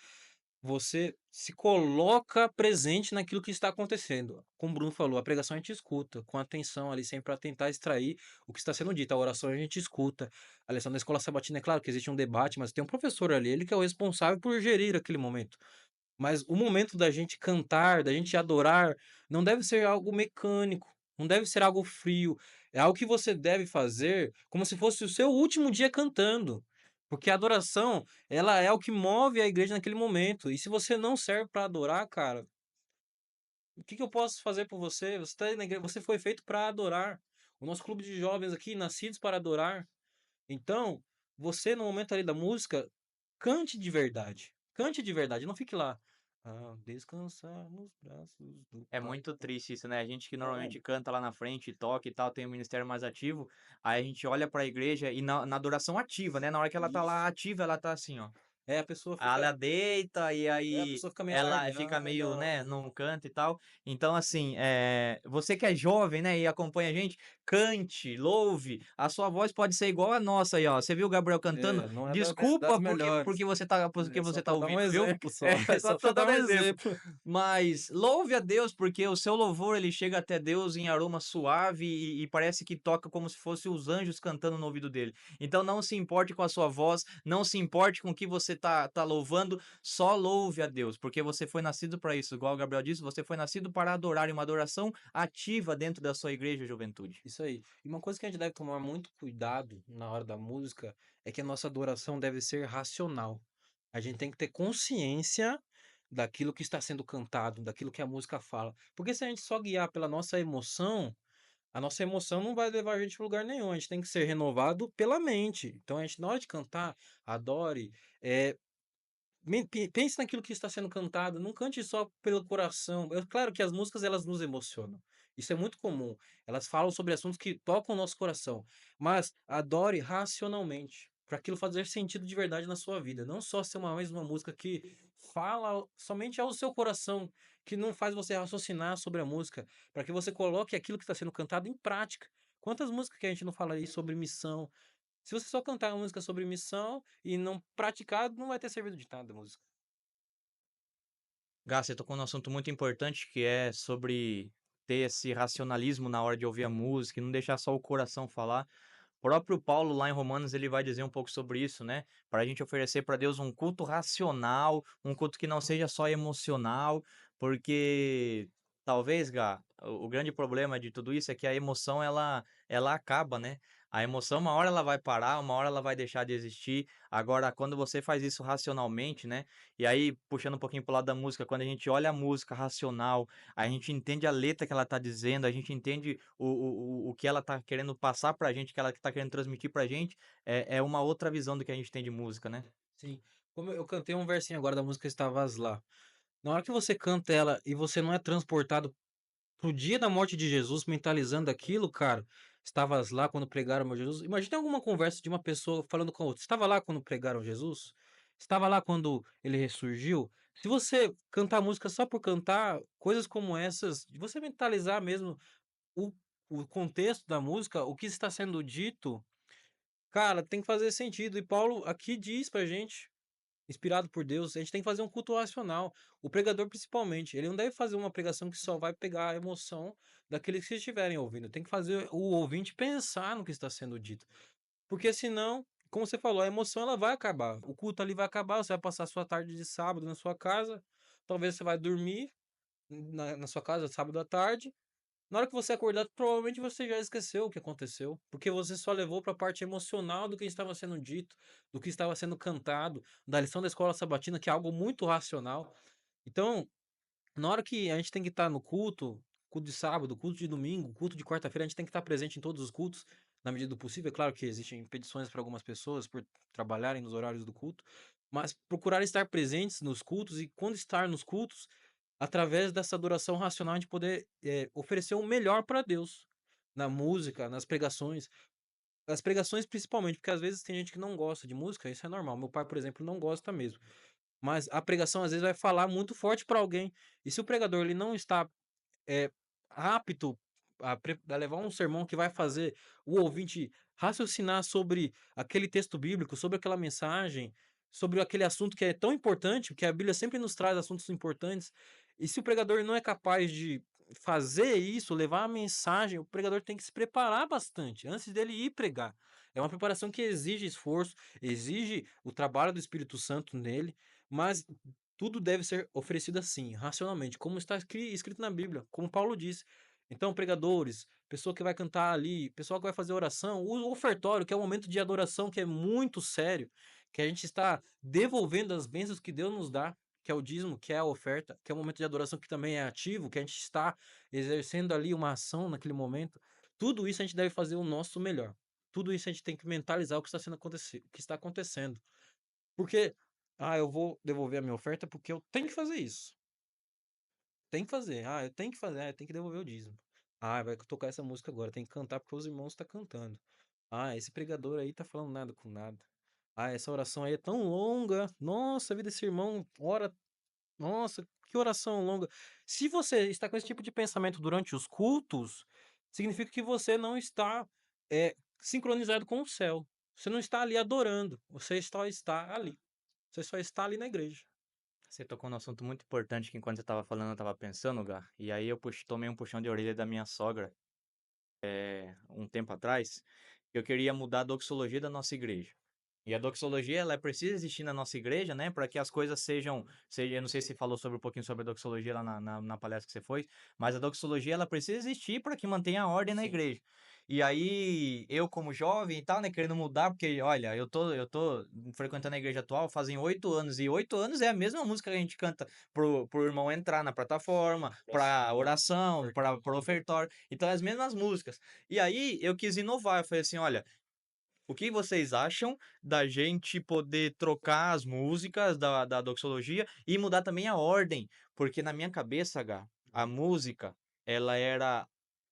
se coloca presente naquilo que está acontecendo. Como o Bruno falou, a pregação a gente escuta, com atenção ali, sempre para tentar extrair o que está sendo dito. A oração a gente escuta. A lição da escola sabatina, é claro que existe um debate, mas tem um professor ali, ele que é o responsável por gerir aquele momento. Mas o momento da gente cantar, da gente adorar, não deve ser algo mecânico, não deve ser algo frio. É algo que você deve fazer como se fosse o seu último dia cantando. Porque a adoração, ela é o que move a igreja naquele momento. E se você não serve para adorar, cara, o que eu posso fazer por você? Você tá na igreja, você foi feito para adorar. O nosso clube de jovens aqui, nascidos para adorar. Então, você no momento ali da música, cante de verdade. Cante de verdade, não fique lá. a descansar nos braços do É Pai. muito triste isso, né? A gente que É, normalmente canta lá na frente, toca e tal, tem um ministério mais ativo, aí a gente olha pra igreja e na adoração ativa, né? Na hora que ela tá lá isso. ativa, ela tá assim, ó. É, a pessoa fica Ela deita e a aí pessoa fica meio ela fica largada. meio, né, não canta e tal. Então, assim, você que é jovem, né, e acompanha a gente, cante, louve. A sua voz pode ser igual a nossa aí, ó. Você viu o Gabriel cantando? É, não é das Desculpa melhores. porque É só você tá pra dar um ouvindo, viu? exemplo só, é Só só tô pra dar dando um exemplo. exemplo. Mas louve a Deus, porque o seu louvor ele chega até Deus em aroma suave e parece que toca como se fosse os anjos cantando no ouvido dele. Então não se importe com a sua voz, não se importe com o que você tá louvando, só louve a Deus, porque você foi nascido para isso. Igual o Gabriel disse, você foi nascido para adorar e uma adoração ativa dentro da sua igreja, juventude. Isso aí. E uma coisa que a gente deve tomar muito cuidado na hora da música é que a nossa adoração deve ser racional. A gente tem que ter consciência daquilo que está sendo cantado, daquilo que a música fala. Porque se a gente só guiar pela nossa emoção, a nossa emoção não vai levar a gente para lugar nenhum. A gente tem que ser renovado pela mente. Então a gente, na hora de cantar, adore, é, pense naquilo que está sendo cantado, não cante só pelo coração. É claro que as músicas elas nos emocionam. Isso é muito comum. Elas falam sobre assuntos que tocam o nosso coração, mas adore racionalmente, para aquilo fazer sentido de verdade na sua vida, não só ser uma mais uma música que fala somente ao seu coração, que não faz você raciocinar sobre a música, para que você coloque aquilo que está sendo cantado em prática. Quantas músicas que a gente não fala aí sobre missão, se você só cantar uma música sobre missão e não praticar, não vai ter servido de nada a música. Gá, você tocou num assunto muito importante que é sobre ter esse racionalismo na hora de ouvir a música e não deixar só o coração falar. O próprio Paulo, lá em Romanos, ele vai dizer um pouco sobre isso, né? Para a gente oferecer para Deus um culto racional, um culto que não seja só emocional, porque talvez, Gá, o grande problema de tudo isso é que a emoção ela acaba, né? A emoção, uma hora ela vai parar, uma hora ela vai deixar de existir. Agora, quando você faz isso racionalmente, né? E aí, puxando um pouquinho pro lado da música, quando a gente olha a música racional, a gente entende a letra que ela tá dizendo, a gente entende o que ela tá querendo passar pra gente, o que ela tá querendo transmitir pra gente, é uma outra visão do que a gente tem de música, né? Sim. Como eu cantei um versinho agora da música Estavas Lá. Na hora que você canta ela e você não é transportado pro dia da morte de Jesus, mentalizando aquilo, cara, estavas lá quando pregaram meu Jesus. Imagina alguma conversa de uma pessoa falando com a outra. Estava lá quando pregaram Jesus? Estava lá quando ele ressurgiu? Se você cantar música só por cantar, coisas como essas, de você mentalizar mesmo o, o contexto da música, o que está sendo dito, cara, tem que fazer sentido. E Paulo aqui diz pra gente, inspirado por Deus, a gente tem que fazer um culto racional. O pregador, principalmente, ele não deve fazer uma pregação que só vai pegar a emoção daqueles que estiverem ouvindo. Tem que fazer o ouvinte pensar no que está sendo dito. Porque senão, como você falou, a emoção ela vai acabar. O culto ali vai acabar, você vai passar a sua tarde de sábado na sua casa, talvez você vai dormir na sua casa sábado à tarde. Na hora que você acordar, provavelmente você já esqueceu o que aconteceu, porque você só levou para a parte emocional do que estava sendo dito, do que estava sendo cantado, da lição da escola sabatina, que é algo muito racional. Então, na hora que a gente tem que estar no culto, culto de sábado, culto de domingo, culto de quarta-feira, a gente tem que estar presente em todos os cultos, na medida do possível. É claro que existem impedições para algumas pessoas por trabalharem nos horários do culto, mas procurar estar presentes nos cultos e quando estar nos cultos, através dessa adoração racional, a gente poder oferecer o melhor para Deus, na música, nas pregações. As pregações principalmente, porque às vezes tem gente que não gosta de música, isso é normal. Meu pai, por exemplo, não gosta mesmo. Mas a pregação às vezes vai falar muito forte para alguém. E se o pregador ele não está é, apto a levar um sermão que vai fazer o ouvinte raciocinar sobre aquele texto bíblico, sobre aquela mensagem, sobre aquele assunto que é tão importante, porque a Bíblia sempre nos traz assuntos importantes. E se o pregador não é capaz de fazer isso, levar a mensagem, o pregador tem que se preparar bastante antes dele ir pregar. É uma preparação que exige esforço, exige o trabalho do Espírito Santo nele, mas tudo deve ser oferecido assim, racionalmente, como está escrito na Bíblia, como Paulo disse. Então, pregadores, pessoa que vai cantar ali, pessoal que vai fazer oração, o ofertório, que é um momento de adoração que é muito sério, que a gente está devolvendo as bênçãos que Deus nos dá, que é o dízimo, que é a oferta, que é um momento de adoração que também é ativo, que a gente está exercendo ali uma ação naquele momento. Tudo isso a gente deve fazer o nosso melhor. Tudo isso a gente tem que mentalizar o que está sendo o que está acontecendo. Porque, eu vou devolver a minha oferta porque eu tenho que fazer isso. Tem que fazer. Ah, eu tenho que fazer. Ah, eu tenho que devolver o dízimo. Ah, vai tocar essa música agora. Tem que cantar porque os irmãos estão cantando. Ah, esse pregador aí tá falando nada com nada. Ah, essa oração aí é tão longa. Nossa, a vida desse irmão ora. Nossa, que oração longa. Se você está com esse tipo de pensamento durante os cultos, significa que você não está sincronizado com o céu. Você não está ali adorando. Você só está ali. Você só está ali na igreja. Você tocou num assunto muito importante que enquanto você estava falando eu estava pensando, Gá, e aí eu tomei um puxão de orelha da minha sogra, um tempo atrás, que eu queria mudar a doxologia da nossa igreja. E a doxologia, ela precisa existir na nossa igreja, né, para que as coisas eu não sei se falou sobre um pouquinho sobre a doxologia lá na palestra que você foi, mas a doxologia, ela precisa existir para que mantenha a ordem na Sim. igreja. E aí, eu como jovem e tal, né, querendo mudar, porque, olha, eu tô frequentando a igreja atual fazem 8 anos, e 8 anos é a mesma música que a gente canta pro irmão entrar na plataforma, pra oração, pro ofertório, então é as mesmas músicas. E aí, eu quis inovar, eu falei assim, olha, o que vocês acham da gente poder trocar as músicas da doxologia e mudar também a ordem? Porque na minha cabeça, a música, ela era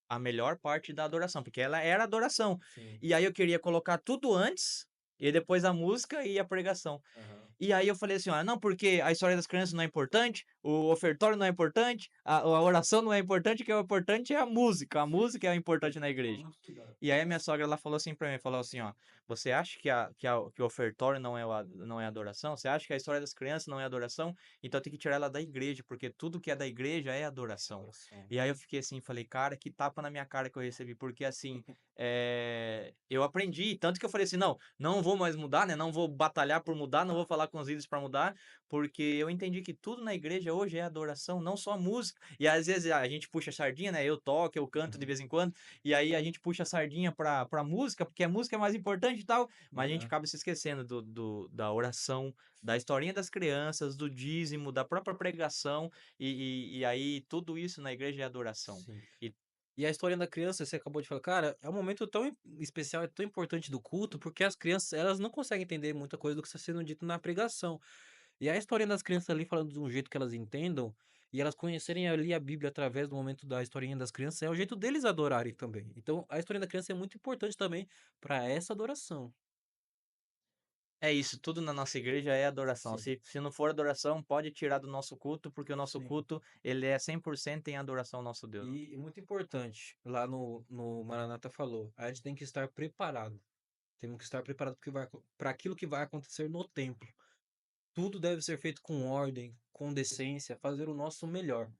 a melhor parte da adoração, porque ela era adoração. Sim. E aí eu queria colocar tudo antes, e depois a música e a pregação. Aham. E aí eu falei assim, ó, não, porque a história das crianças não é importante, o ofertório não é importante, a oração não é importante, o que é importante é a música é o importante na igreja. E aí a minha sogra, ela falou assim pra mim, falou assim, ó, você acha que o ofertório não é adoração? Você acha que a história das crianças não é adoração? Então tem que tirar ela da igreja, porque tudo que é da igreja é adoração. Oração. E aí eu fiquei assim, falei, cara, que tapa na minha cara que eu recebi, porque assim, eu aprendi, tanto que eu falei assim, não vou mais mudar, né? Não vou batalhar por mudar, não vou falar com os líderes para mudar, porque eu entendi que tudo na igreja hoje é adoração, não só música. E às vezes a gente puxa a sardinha, né? Eu toco, eu canto de vez em quando, e aí a gente puxa a sardinha pra música, porque a música é mais importante e tal, mas a gente Aham. acaba se esquecendo da oração, da historinha das crianças, do dízimo, da própria pregação, e aí tudo isso na igreja é adoração. Sim. E E a história da criança, você acabou de falar, cara, é um momento tão especial, é tão importante do culto, porque as crianças, elas não conseguem entender muita coisa do que está sendo dito na pregação. E a história das crianças ali falando de um jeito que elas entendam, e elas conhecerem ali a Bíblia através do momento da historinha das crianças, é o jeito deles adorarem também. Então, a história da criança é muito importante também para essa adoração. é isso, tudo na nossa igreja é adoração. Sim. Se não for adoração, pode tirar do nosso culto, porque o nosso Sim. culto, ele é 100% em adoração ao nosso Deus. E muito importante, lá no Maranata falou, a gente tem que estar preparado. Temos que estar preparado para aquilo que vai acontecer no templo. Tudo deve ser feito com ordem, com decência, fazer o nosso melhor.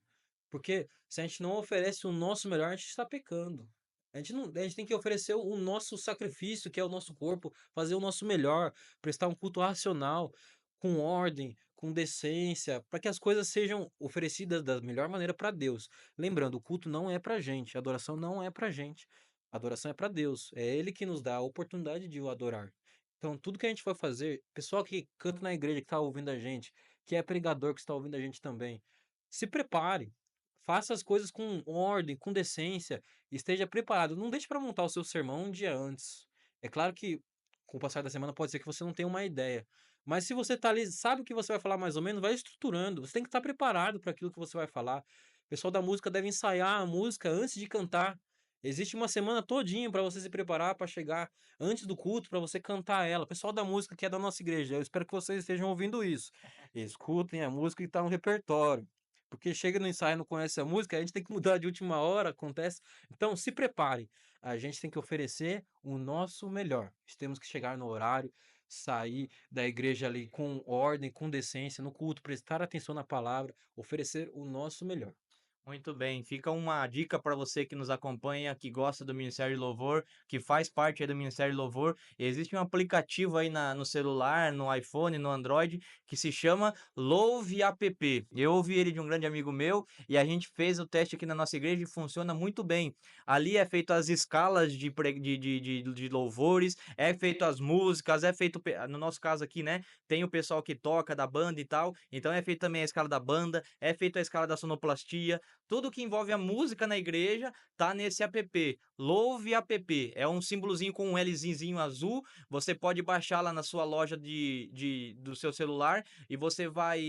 Porque se a gente não oferece o nosso melhor, a gente está pecando. A gente tem que oferecer o nosso sacrifício, que é o nosso corpo, fazer o nosso melhor, prestar um culto racional, com ordem, com decência, para que as coisas sejam oferecidas da melhor maneira para Deus. Lembrando, o culto não é para gente, a adoração não é para gente. A adoração é para Deus. É Ele que nos dá a oportunidade de o adorar. Então, tudo que a gente for fazer, pessoal que canta na igreja, que está ouvindo a gente, que é pregador, que está ouvindo a gente também, se prepare. Faça as coisas com ordem, com decência, esteja preparado. Não deixe para montar o seu sermão um dia antes. É claro que, com o passar da semana, pode ser que você não tenha uma ideia. Mas se você está ali, sabe o que você vai falar mais ou menos, vai estruturando. Você tem que estar preparado para aquilo que você vai falar. O pessoal da música deve ensaiar a música antes de cantar. Existe uma semana todinha para você se preparar para chegar antes do culto, para você cantar ela. O pessoal da música que é da nossa igreja, eu espero que vocês estejam ouvindo isso. Escutem a música que está no repertório. Porque chega no ensaio e não conhece a música, a gente tem que mudar de última hora, acontece. Então, se prepare. A gente tem que oferecer o nosso melhor. Temos que chegar no horário, sair da igreja ali com ordem, com decência, no culto, prestar atenção na palavra, oferecer o nosso melhor. Muito bem, fica uma dica para você que nos acompanha, que gosta do Ministério de Louvor, que faz parte aí do Ministério de Louvor. Existe um aplicativo aí no celular, no iPhone, no Android, que se chama Louve App. Eu ouvi ele de um grande amigo meu e a gente fez o teste aqui na nossa igreja e funciona muito bem. Ali é feito as escalas de louvores, é feito as músicas, é feito, no nosso caso aqui, né? Tem o pessoal que toca da banda e tal, então é feito também a escala da banda, é feito a escala da sonoplastia. Tudo que envolve a música na igreja tá nesse app. Louve app. É um símbolozinho com um Lzinho azul. Você pode baixar lá na sua loja do seu celular e você vai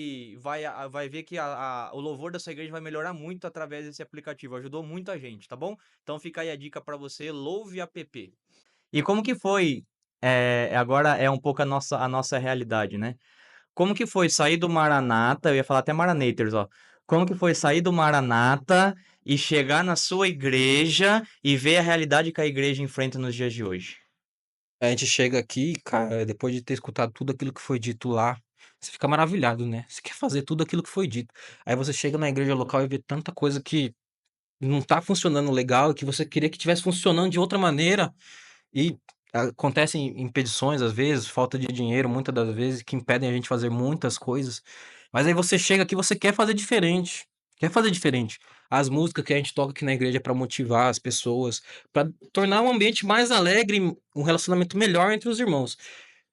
ver que o louvor da sua igreja vai melhorar muito através desse aplicativo. Ajudou muita gente, tá bom? Então fica aí a dica para você, Louve app. E como que foi? Agora é um pouco a nossa realidade, né? Como que foi sair do Maranata? Eu ia falar até Maranaters, ó. Como que foi sair do Maranata e chegar na sua igreja e ver a realidade que a igreja enfrenta nos dias de hoje? A gente chega aqui, cara, depois de ter escutado tudo aquilo que foi dito lá, você fica maravilhado, né? Você quer fazer tudo aquilo que foi dito. Aí você chega na igreja local e vê tanta coisa que não tá funcionando legal, que você queria que tivesse funcionando de outra maneira. E acontecem impedições às vezes, falta de dinheiro muitas das vezes, que impedem a gente fazer muitas coisas. Mas aí você chega aqui, você quer fazer diferente. Quer fazer diferente. As músicas que a gente toca aqui na igreja é para motivar as pessoas, para tornar um ambiente mais alegre, um relacionamento melhor entre os irmãos.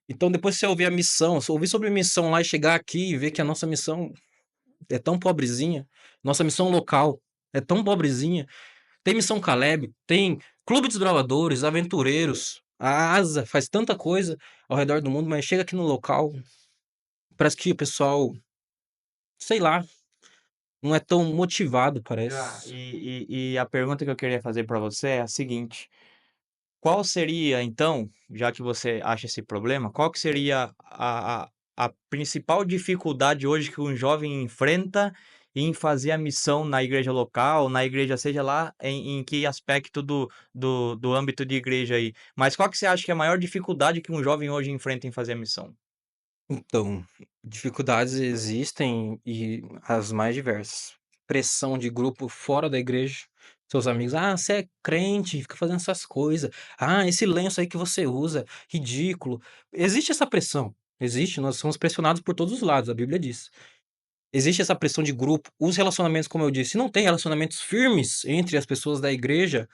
Então, depois que você ouvir a missão, se ouvir sobre a missão lá e chegar aqui e ver que a nossa missão é tão pobrezinha, nossa missão local é tão pobrezinha, tem Missão Caleb, tem Clube dos Bravadores, Aventureiros, a ASA faz tanta coisa ao redor do mundo, mas chega aqui no local, parece que o pessoal, sei lá, não é tão motivado, parece. E a pergunta que eu queria fazer para você é a seguinte: qual seria, então, já que você acha esse problema, qual que seria a principal dificuldade hoje que um jovem enfrenta em fazer a missão na igreja local, na igreja, seja lá em que aspecto do âmbito de igreja aí? Mas qual que você acha que é a maior dificuldade que um jovem hoje enfrenta em fazer a missão? Então, dificuldades existem e as mais diversas. Pressão de grupo fora da igreja. Seus amigos, você é crente, fica fazendo essas coisas. Esse lenço aí que você usa, ridículo. Existe essa pressão. Existe, nós somos pressionados por todos os lados, a Bíblia diz. Existe essa pressão de grupo. Os relacionamentos, como eu disse, se não tem relacionamentos firmes entre as pessoas da igreja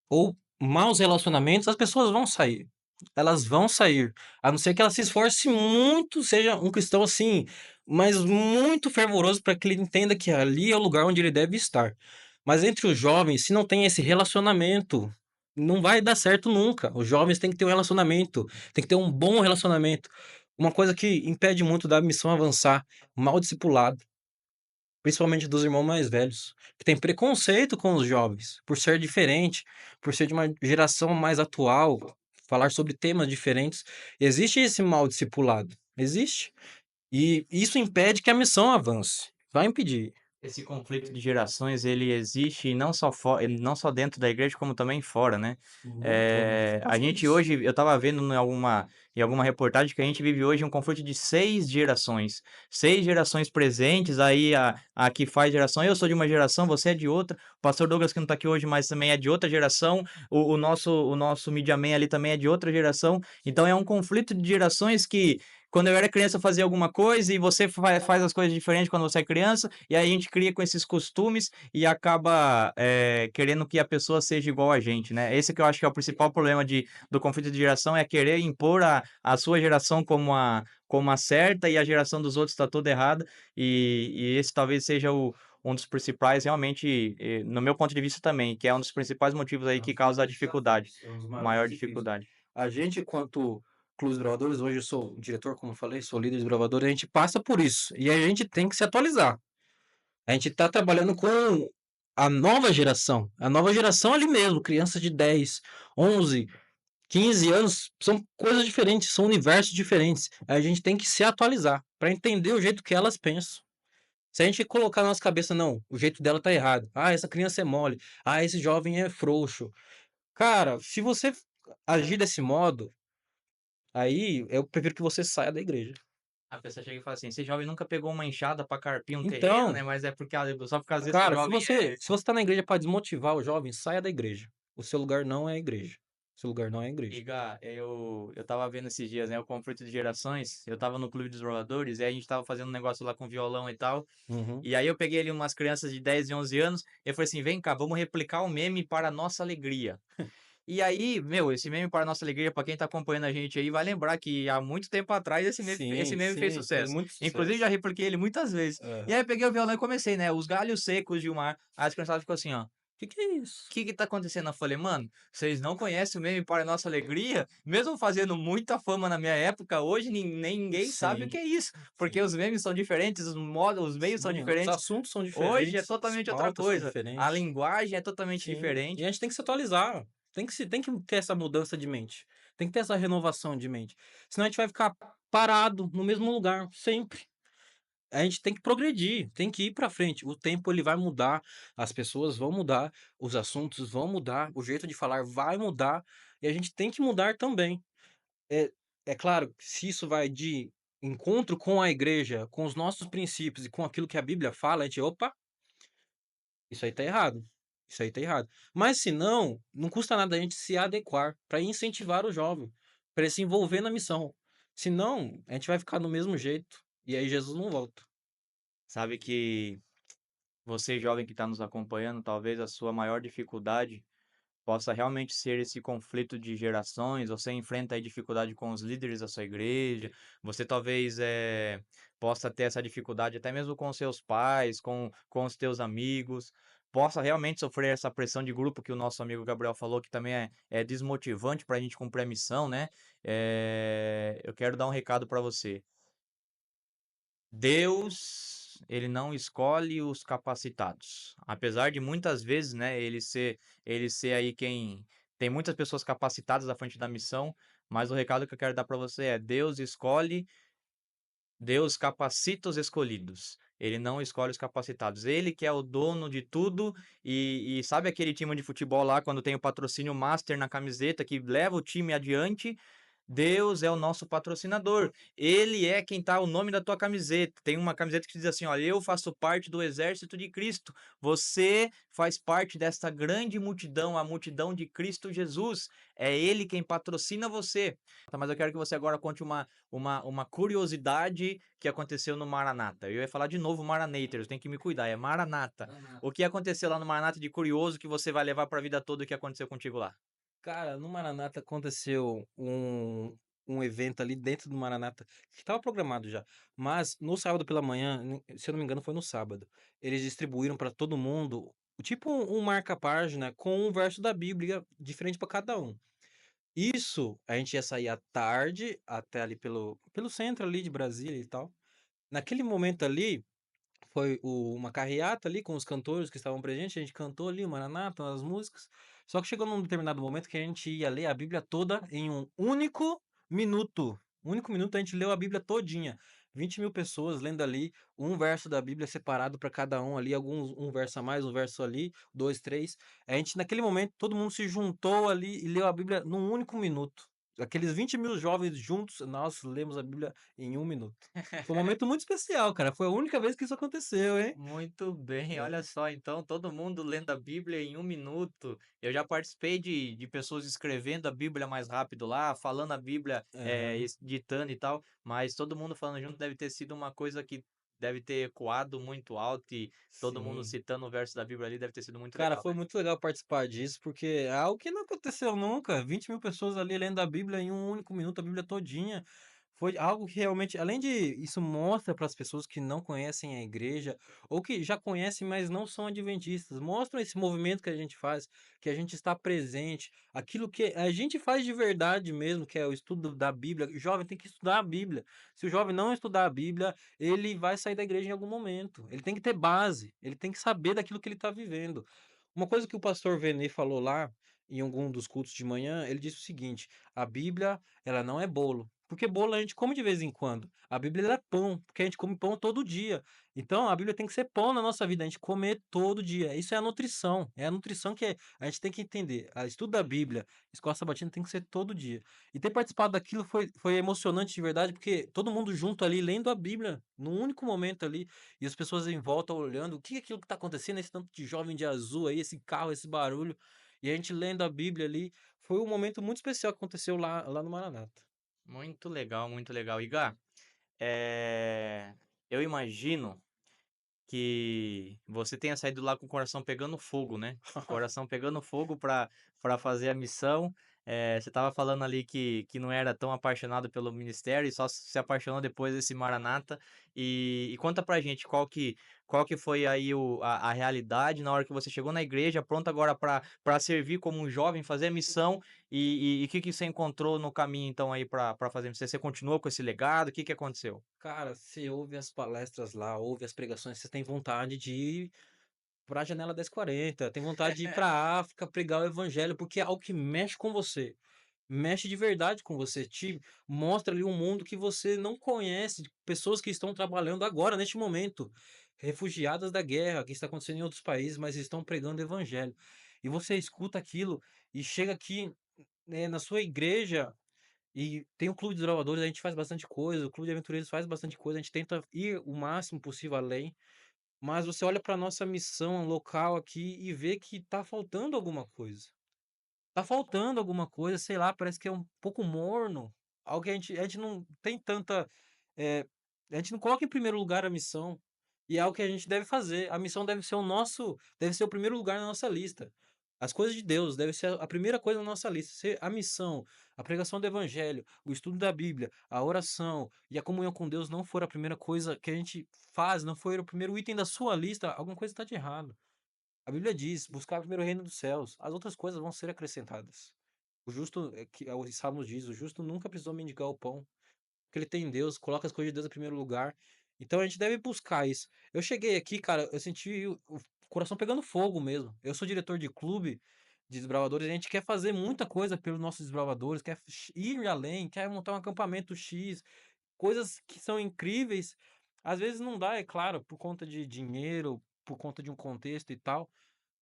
ou maus relacionamentos, as pessoas vão sair. Elas vão sair. A não ser que ela se esforce muito, seja um cristão assim, mas muito fervoroso para que ele entenda que ali é o lugar onde ele deve estar. Mas entre os jovens, se não tem esse relacionamento, não vai dar certo nunca. Os jovens têm que ter um relacionamento, tem que ter um bom relacionamento. Uma coisa que impede muito da missão avançar, mal discipulado. Principalmente dos irmãos mais velhos, que tem preconceito com os jovens, por ser diferente, por ser de uma geração mais atual, falar sobre temas diferentes. Existe esse mal discipulado, existe. E isso impede que a missão avance. Vai impedir. Esse conflito de gerações, ele existe e ele não só dentro da igreja, como também fora, né? Muito, A gente hoje, eu estava vendo em alguma reportagem que a gente vive hoje um conflito de 6 gerações. 6 gerações presentes, aí a que faz geração, eu sou de uma geração, você é de outra, o pastor Douglas que não está aqui hoje, mas também é de outra geração, o nosso Media Man ali também é de outra geração, então é um conflito de gerações que quando eu era criança eu fazia alguma coisa e você faz as coisas diferentes quando você é criança, e aí a gente cria com esses costumes e acaba querendo que a pessoa seja igual a gente, né? Esse que eu acho que é o principal problema do conflito de geração, é querer impor a sua geração como a certa e a geração dos outros está toda errada, e esse talvez seja um dos principais, realmente, no meu ponto de vista também, que é um dos principais motivos aí que causa a dificuldade, maior dificuldade. A gente, quanto clubes bravadores, hoje eu sou diretor, como eu falei, sou líder de bravadores, a gente passa por isso. E a gente tem que se atualizar. A gente está trabalhando com a nova geração. A nova geração ali mesmo, crianças de 10, 11, 15 anos, são coisas diferentes, são universos diferentes. A gente tem que se atualizar para entender o jeito que elas pensam. Se a gente colocar na nossa cabeça, não, o jeito dela tá errado. Essa criança é mole. Esse jovem é frouxo. Cara, se você agir desse modo, aí eu prefiro que você saia da igreja. A pessoa chega e fala assim: esse jovem nunca pegou uma enxada para carpir um terreno, Então, né? Mas é porque só por causa desse cara, se jovem você, se você tá na igreja para desmotivar o jovem, saia da igreja. O seu lugar não é a igreja. O seu lugar não é a igreja. Iga, eu tava vendo esses dias, né, o conflito de gerações. Eu tava no Clube dos Bravadores e aí a gente tava fazendo um negócio lá com violão e tal. Uhum. E aí eu peguei ali umas crianças de 10 e 11 anos. Eu falei assim: vem cá, vamos replicar o meme para a nossa alegria. E aí, meu, esse meme para nossa alegria, para quem tá acompanhando a gente aí, vai lembrar que há muito tempo atrás esse Sim, meme fez sim, fez sucesso. muito Inclusive, já sucesso. repliquei ele muitas vezes. E É. aí eu peguei o violão e comecei, né? Os galhos secos de um mar. Aí as criançadas ficam assim, ó. Que é isso? Que tá acontecendo? Eu falei, mano, vocês não conhecem o meme para nossa alegria? Mesmo fazendo muita fama na minha época, hoje nem ninguém sabe o que Sim, é isso. Porque sim. os memes são diferentes, os modos, os meios são Sim, os diferentes. assuntos são Hoje é diferentes, as totalmente outra pautas são coisa. A diferentes. linguagem é totalmente Sim. E diferente. a gente tem que se atualizar. Tem que ter essa mudança de mente. Tem que ter essa renovação de mente. Senão a gente vai ficar parado no mesmo lugar, sempre. A gente tem que progredir, tem que ir para frente. O tempo ele vai mudar, as pessoas vão mudar, os assuntos vão mudar, o jeito de falar vai mudar e a gente tem que mudar também. É, é claro que se isso vai de encontro com a igreja, com os nossos princípios e com aquilo que a Bíblia fala, a gente, opa, isso aí tá errado. Isso aí tá errado. Mas se não, não custa nada a gente se adequar para incentivar o jovem, para ele se envolver na missão. Senão, a gente vai ficar do mesmo jeito e aí Jesus não volta. Sabe que você, jovem que está nos acompanhando, talvez a sua maior dificuldade possa realmente ser esse conflito de gerações. Você enfrenta aí dificuldade com os líderes da sua igreja. Você talvez possa ter essa dificuldade até mesmo com seus pais, com os teus amigos. Possa realmente sofrer essa pressão de grupo que o nosso amigo Gabriel falou, que também é desmotivante para a gente cumprir a missão, né? Eu quero dar um recado para você. Deus, ele não escolhe os capacitados. Apesar de muitas vezes, né, ele ser aí quem tem muitas pessoas capacitadas à frente da missão, mas o recado que eu quero dar para você é: Deus capacita os escolhidos. Ele não escolhe os capacitados. Ele que é o dono de tudo e sabe aquele time de futebol lá quando tem o patrocínio Master na camiseta que leva o time adiante? Deus é o nosso patrocinador. Ele é quem tá o nome da tua camiseta. Tem uma camiseta que diz assim: olha, eu faço parte do exército de Cristo. Você faz parte desta grande multidão, a multidão de Cristo Jesus. É Ele quem patrocina você. Mas eu quero que você agora conte uma curiosidade que aconteceu no Maranata. Eu ia falar de novo Maranators, tem que me cuidar, é Maranata. O que aconteceu lá no Maranata de curioso que você vai levar para a vida toda o que aconteceu contigo lá? Cara, no Maranata aconteceu um evento ali dentro do Maranata que estava programado já, mas no sábado pela manhã, se eu não me engano, foi no sábado. Eles distribuíram para todo mundo tipo um marca-página com um verso da Bíblia diferente para cada um. Isso a gente ia sair à tarde até ali pelo centro ali de Brasília e tal. Naquele momento ali foi uma carreata ali com os cantores que estavam presentes, a gente cantou ali o Maranata, as músicas. Só que chegou num determinado momento que a gente ia ler a Bíblia toda em um único minuto. Um único minuto a gente leu a Bíblia todinha. 20.000 pessoas lendo ali um verso da Bíblia separado para cada um ali, alguns um verso a mais, um verso ali, dois, três. A gente, naquele momento, todo mundo se juntou ali e leu a Bíblia num único minuto. Aqueles 20.000 jovens juntos, nós lemos a Bíblia em um minuto. Foi um momento muito especial, cara. Foi a única vez que isso aconteceu, hein? Muito bem, olha É. só, então todo mundo lendo a Bíblia em um minuto. Eu já participei de pessoas escrevendo a Bíblia mais rápido lá, falando a Bíblia, Aham. ditando e tal, mas todo mundo falando junto deve ter sido uma coisa que deve ter ecoado muito alto e todo mundo Sim. citando o verso da Bíblia ali deve ter sido muito Cara, legal, foi né? muito legal participar disso, porque é algo que não aconteceu nunca. 20.000 pessoas ali lendo a Bíblia em um único minuto, a Bíblia todinha. Foi algo que realmente, além de isso mostra para as pessoas que não conhecem a igreja, ou que já conhecem, mas não são adventistas, mostra esse movimento que a gente faz, que a gente está presente, aquilo que a gente faz de verdade mesmo, que é o estudo da Bíblia. O jovem tem que estudar a Bíblia. Se o jovem não estudar a Bíblia, ele vai sair da igreja em algum momento. Ele tem que ter base, ele tem que saber daquilo que ele está vivendo. Uma coisa que o pastor Venê falou lá em algum dos cultos de manhã, ele disse o seguinte: a Bíblia, ela não é bolo. Porque bolo a gente come de vez em quando. A Bíblia ela é pão, porque a gente come pão todo dia. Então a Bíblia tem que ser pão na nossa vida, a gente comer todo dia. Isso é a nutrição. É a nutrição que a gente tem que entender. A estudo da Bíblia, escola sabatina tem que ser todo dia. E ter participado daquilo foi emocionante de verdade, porque todo mundo junto ali lendo a Bíblia, num único momento ali, e as pessoas em volta olhando, o que é aquilo que está acontecendo, esse tanto de jovem de azul aí, esse carro, esse barulho, e a gente lendo a Bíblia ali, foi um momento muito especial que aconteceu lá no Maranata. Muito legal, muito legal. Igor, eu imagino que você tenha saído lá com o coração pegando fogo, né? Coração pegando fogo para fazer a missão. Você estava falando ali que não era tão apaixonado pelo ministério e só se apaixonou depois desse Maranata. E conta pra gente qual que foi aí a realidade na hora que você chegou na igreja, pronto agora para servir como um jovem, fazer a missão. E o que você encontrou no caminho então aí para fazer a missão? Você continuou com esse legado? O que aconteceu? Cara, você ouve as palestras lá, ouve as pregações, você tem vontade de ir para a Janela 1040, tem vontade de ir para a África pregar o evangelho, porque é algo que mexe com você, mexe de verdade com você, te mostra ali um mundo que você não conhece, de pessoas que estão trabalhando agora, neste momento, refugiadas da guerra que está acontecendo em outros países, mas estão pregando o evangelho. E você escuta aquilo e chega aqui, né, na sua igreja. E tem o Clube dos Bravadores, a gente faz bastante coisa, o Clube de Aventureiros faz bastante coisa, a gente tenta ir o máximo possível além, mas você olha para nossa missão local aqui e vê que tá faltando alguma coisa. Tá faltando alguma coisa, sei lá, parece que é um pouco morno, algo que a gente não tem tanta, eh, a gente não coloca em primeiro lugar a missão, e é algo que a gente deve fazer. A missão deve ser o primeiro lugar na nossa lista. As coisas de Deus deve ser a primeira coisa na nossa lista, ser a missão, a pregação do evangelho, o estudo da Bíblia, a oração e a comunhão com Deus não for a primeira coisa que a gente faz, não for o primeiro item da sua lista, alguma coisa está de errado. A Bíblia diz: buscar primeiro o reino dos céus, as outras coisas vão ser acrescentadas. O justo, os Salmos diz, o justo nunca precisou mendigar o pão, porque ele tem Deus, coloca as coisas de Deus em primeiro lugar. Então a gente deve buscar isso. Eu cheguei aqui, cara, eu senti o coração pegando fogo mesmo. Eu sou diretor de clube de desbravadores, e a gente quer fazer muita coisa pelos nossos desbravadores, quer ir além, quer montar um acampamento X, coisas que são incríveis. Às vezes não dá, é claro, por conta de dinheiro, por conta de um contexto e tal,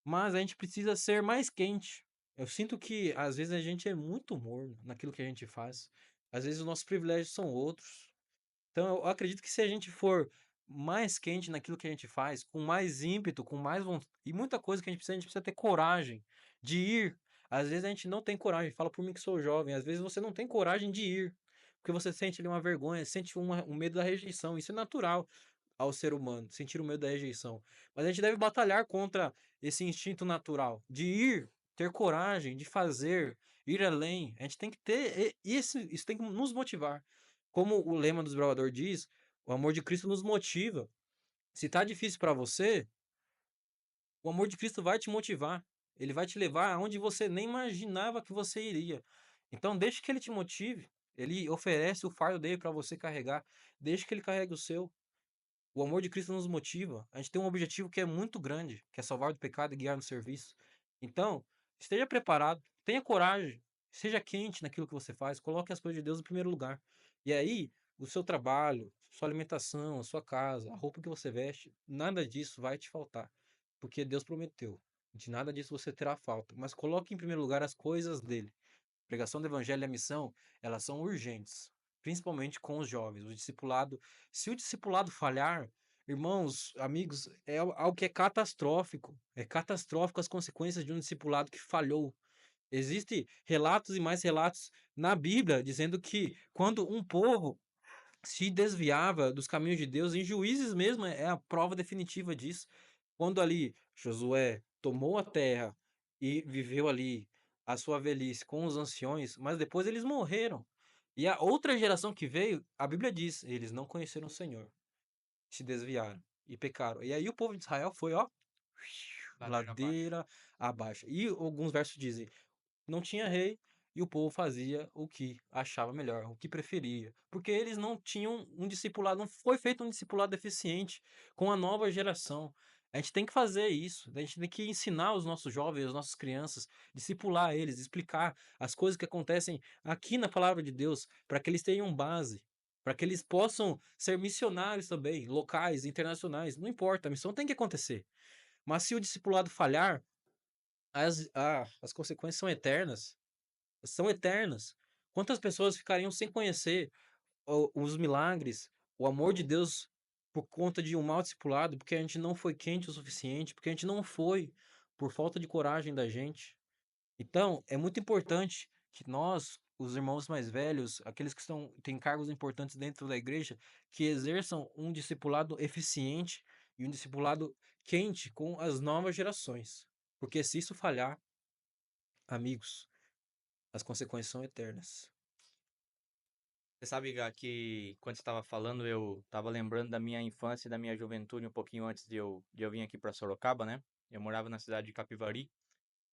mas a gente precisa ser mais quente. Eu sinto que às vezes a gente é muito morno naquilo que a gente faz. Às vezes os nossos privilégios são outros. Então eu acredito que se a gente for mais quente naquilo que a gente faz, com mais ímpeto, com mais vontade, e muita coisa que a gente precisa ter coragem de ir. Às vezes a gente não tem coragem, fala por mim que sou jovem, às vezes você não tem coragem de ir, porque você sente ali uma vergonha, sente um medo da rejeição, isso é natural ao ser humano, sentir o medo da rejeição. Mas a gente deve batalhar contra esse instinto natural de ir, ter coragem de fazer, ir além. A gente tem que ter isso tem que nos motivar. Como o lema dos Bravador diz, o amor de Cristo nos motiva. Se tá difícil para você, o amor de Cristo vai te motivar. Ele vai te levar aonde você nem imaginava que você iria. Então deixe que ele te motive. Ele oferece o fardo dele para você carregar. Deixe que ele carregue o seu. O amor de Cristo nos motiva. A gente tem um objetivo que é muito grande, que é salvar do pecado e guiar no serviço. Então, esteja preparado, tenha coragem, seja quente naquilo que você faz, coloque as coisas de Deus em primeiro lugar. E aí, o seu trabalho, sua alimentação, a sua casa, a roupa que você veste, nada disso vai te faltar, porque Deus prometeu. De nada disso você terá falta, mas coloque em primeiro lugar as coisas dele. Pregação do evangelho e a missão, elas são urgentes, principalmente com os jovens. O discipulado, se o discipulado falhar, irmãos, amigos, é algo que é catastrófico. É catastrófico as consequências de um discipulado que falhou. Existem relatos e mais relatos na Bíblia dizendo que quando um povo se desviava dos caminhos de Deus, em Juízes mesmo é a prova definitiva disso. Quando ali Josué tomou a terra e viveu ali a sua velhice com os anciões, mas depois eles morreram. E a outra geração que veio, a Bíblia diz, eles não conheceram o Senhor, se desviaram e pecaram. E aí o povo de Israel foi, ó, Ladeira abaixo. ladeira abaixo. E alguns versos dizem: não tinha rei e o povo fazia o que achava melhor, o que preferia, porque eles não tinham um discipulado, não foi feito um discipulado eficiente com a nova geração. A gente tem que fazer isso, a gente tem que ensinar os nossos jovens, as nossas crianças, discipular eles, explicar as coisas que acontecem aqui na palavra de Deus, para que eles tenham base, para que eles possam ser missionários também, locais, internacionais, não importa, a missão tem que acontecer. Mas se o discipulado falhar, as consequências são eternas. São eternas. Quantas pessoas ficariam sem conhecer os milagres, o amor de Deus por conta de um mal discipulado, porque a gente não foi quente o suficiente, porque a gente não foi por falta de coragem da gente. Então, é muito importante que nós, os irmãos mais velhos, aqueles que têm cargos importantes dentro da igreja, que exerçam um discipulado eficiente e um discipulado quente com as novas gerações. Porque se isso falhar, amigos, as consequências são eternas. Você sabe, Gá, que quando você estava falando, eu estava lembrando da minha infância e da minha juventude um pouquinho antes de eu vir aqui para Sorocaba, né? Eu morava na cidade de Capivari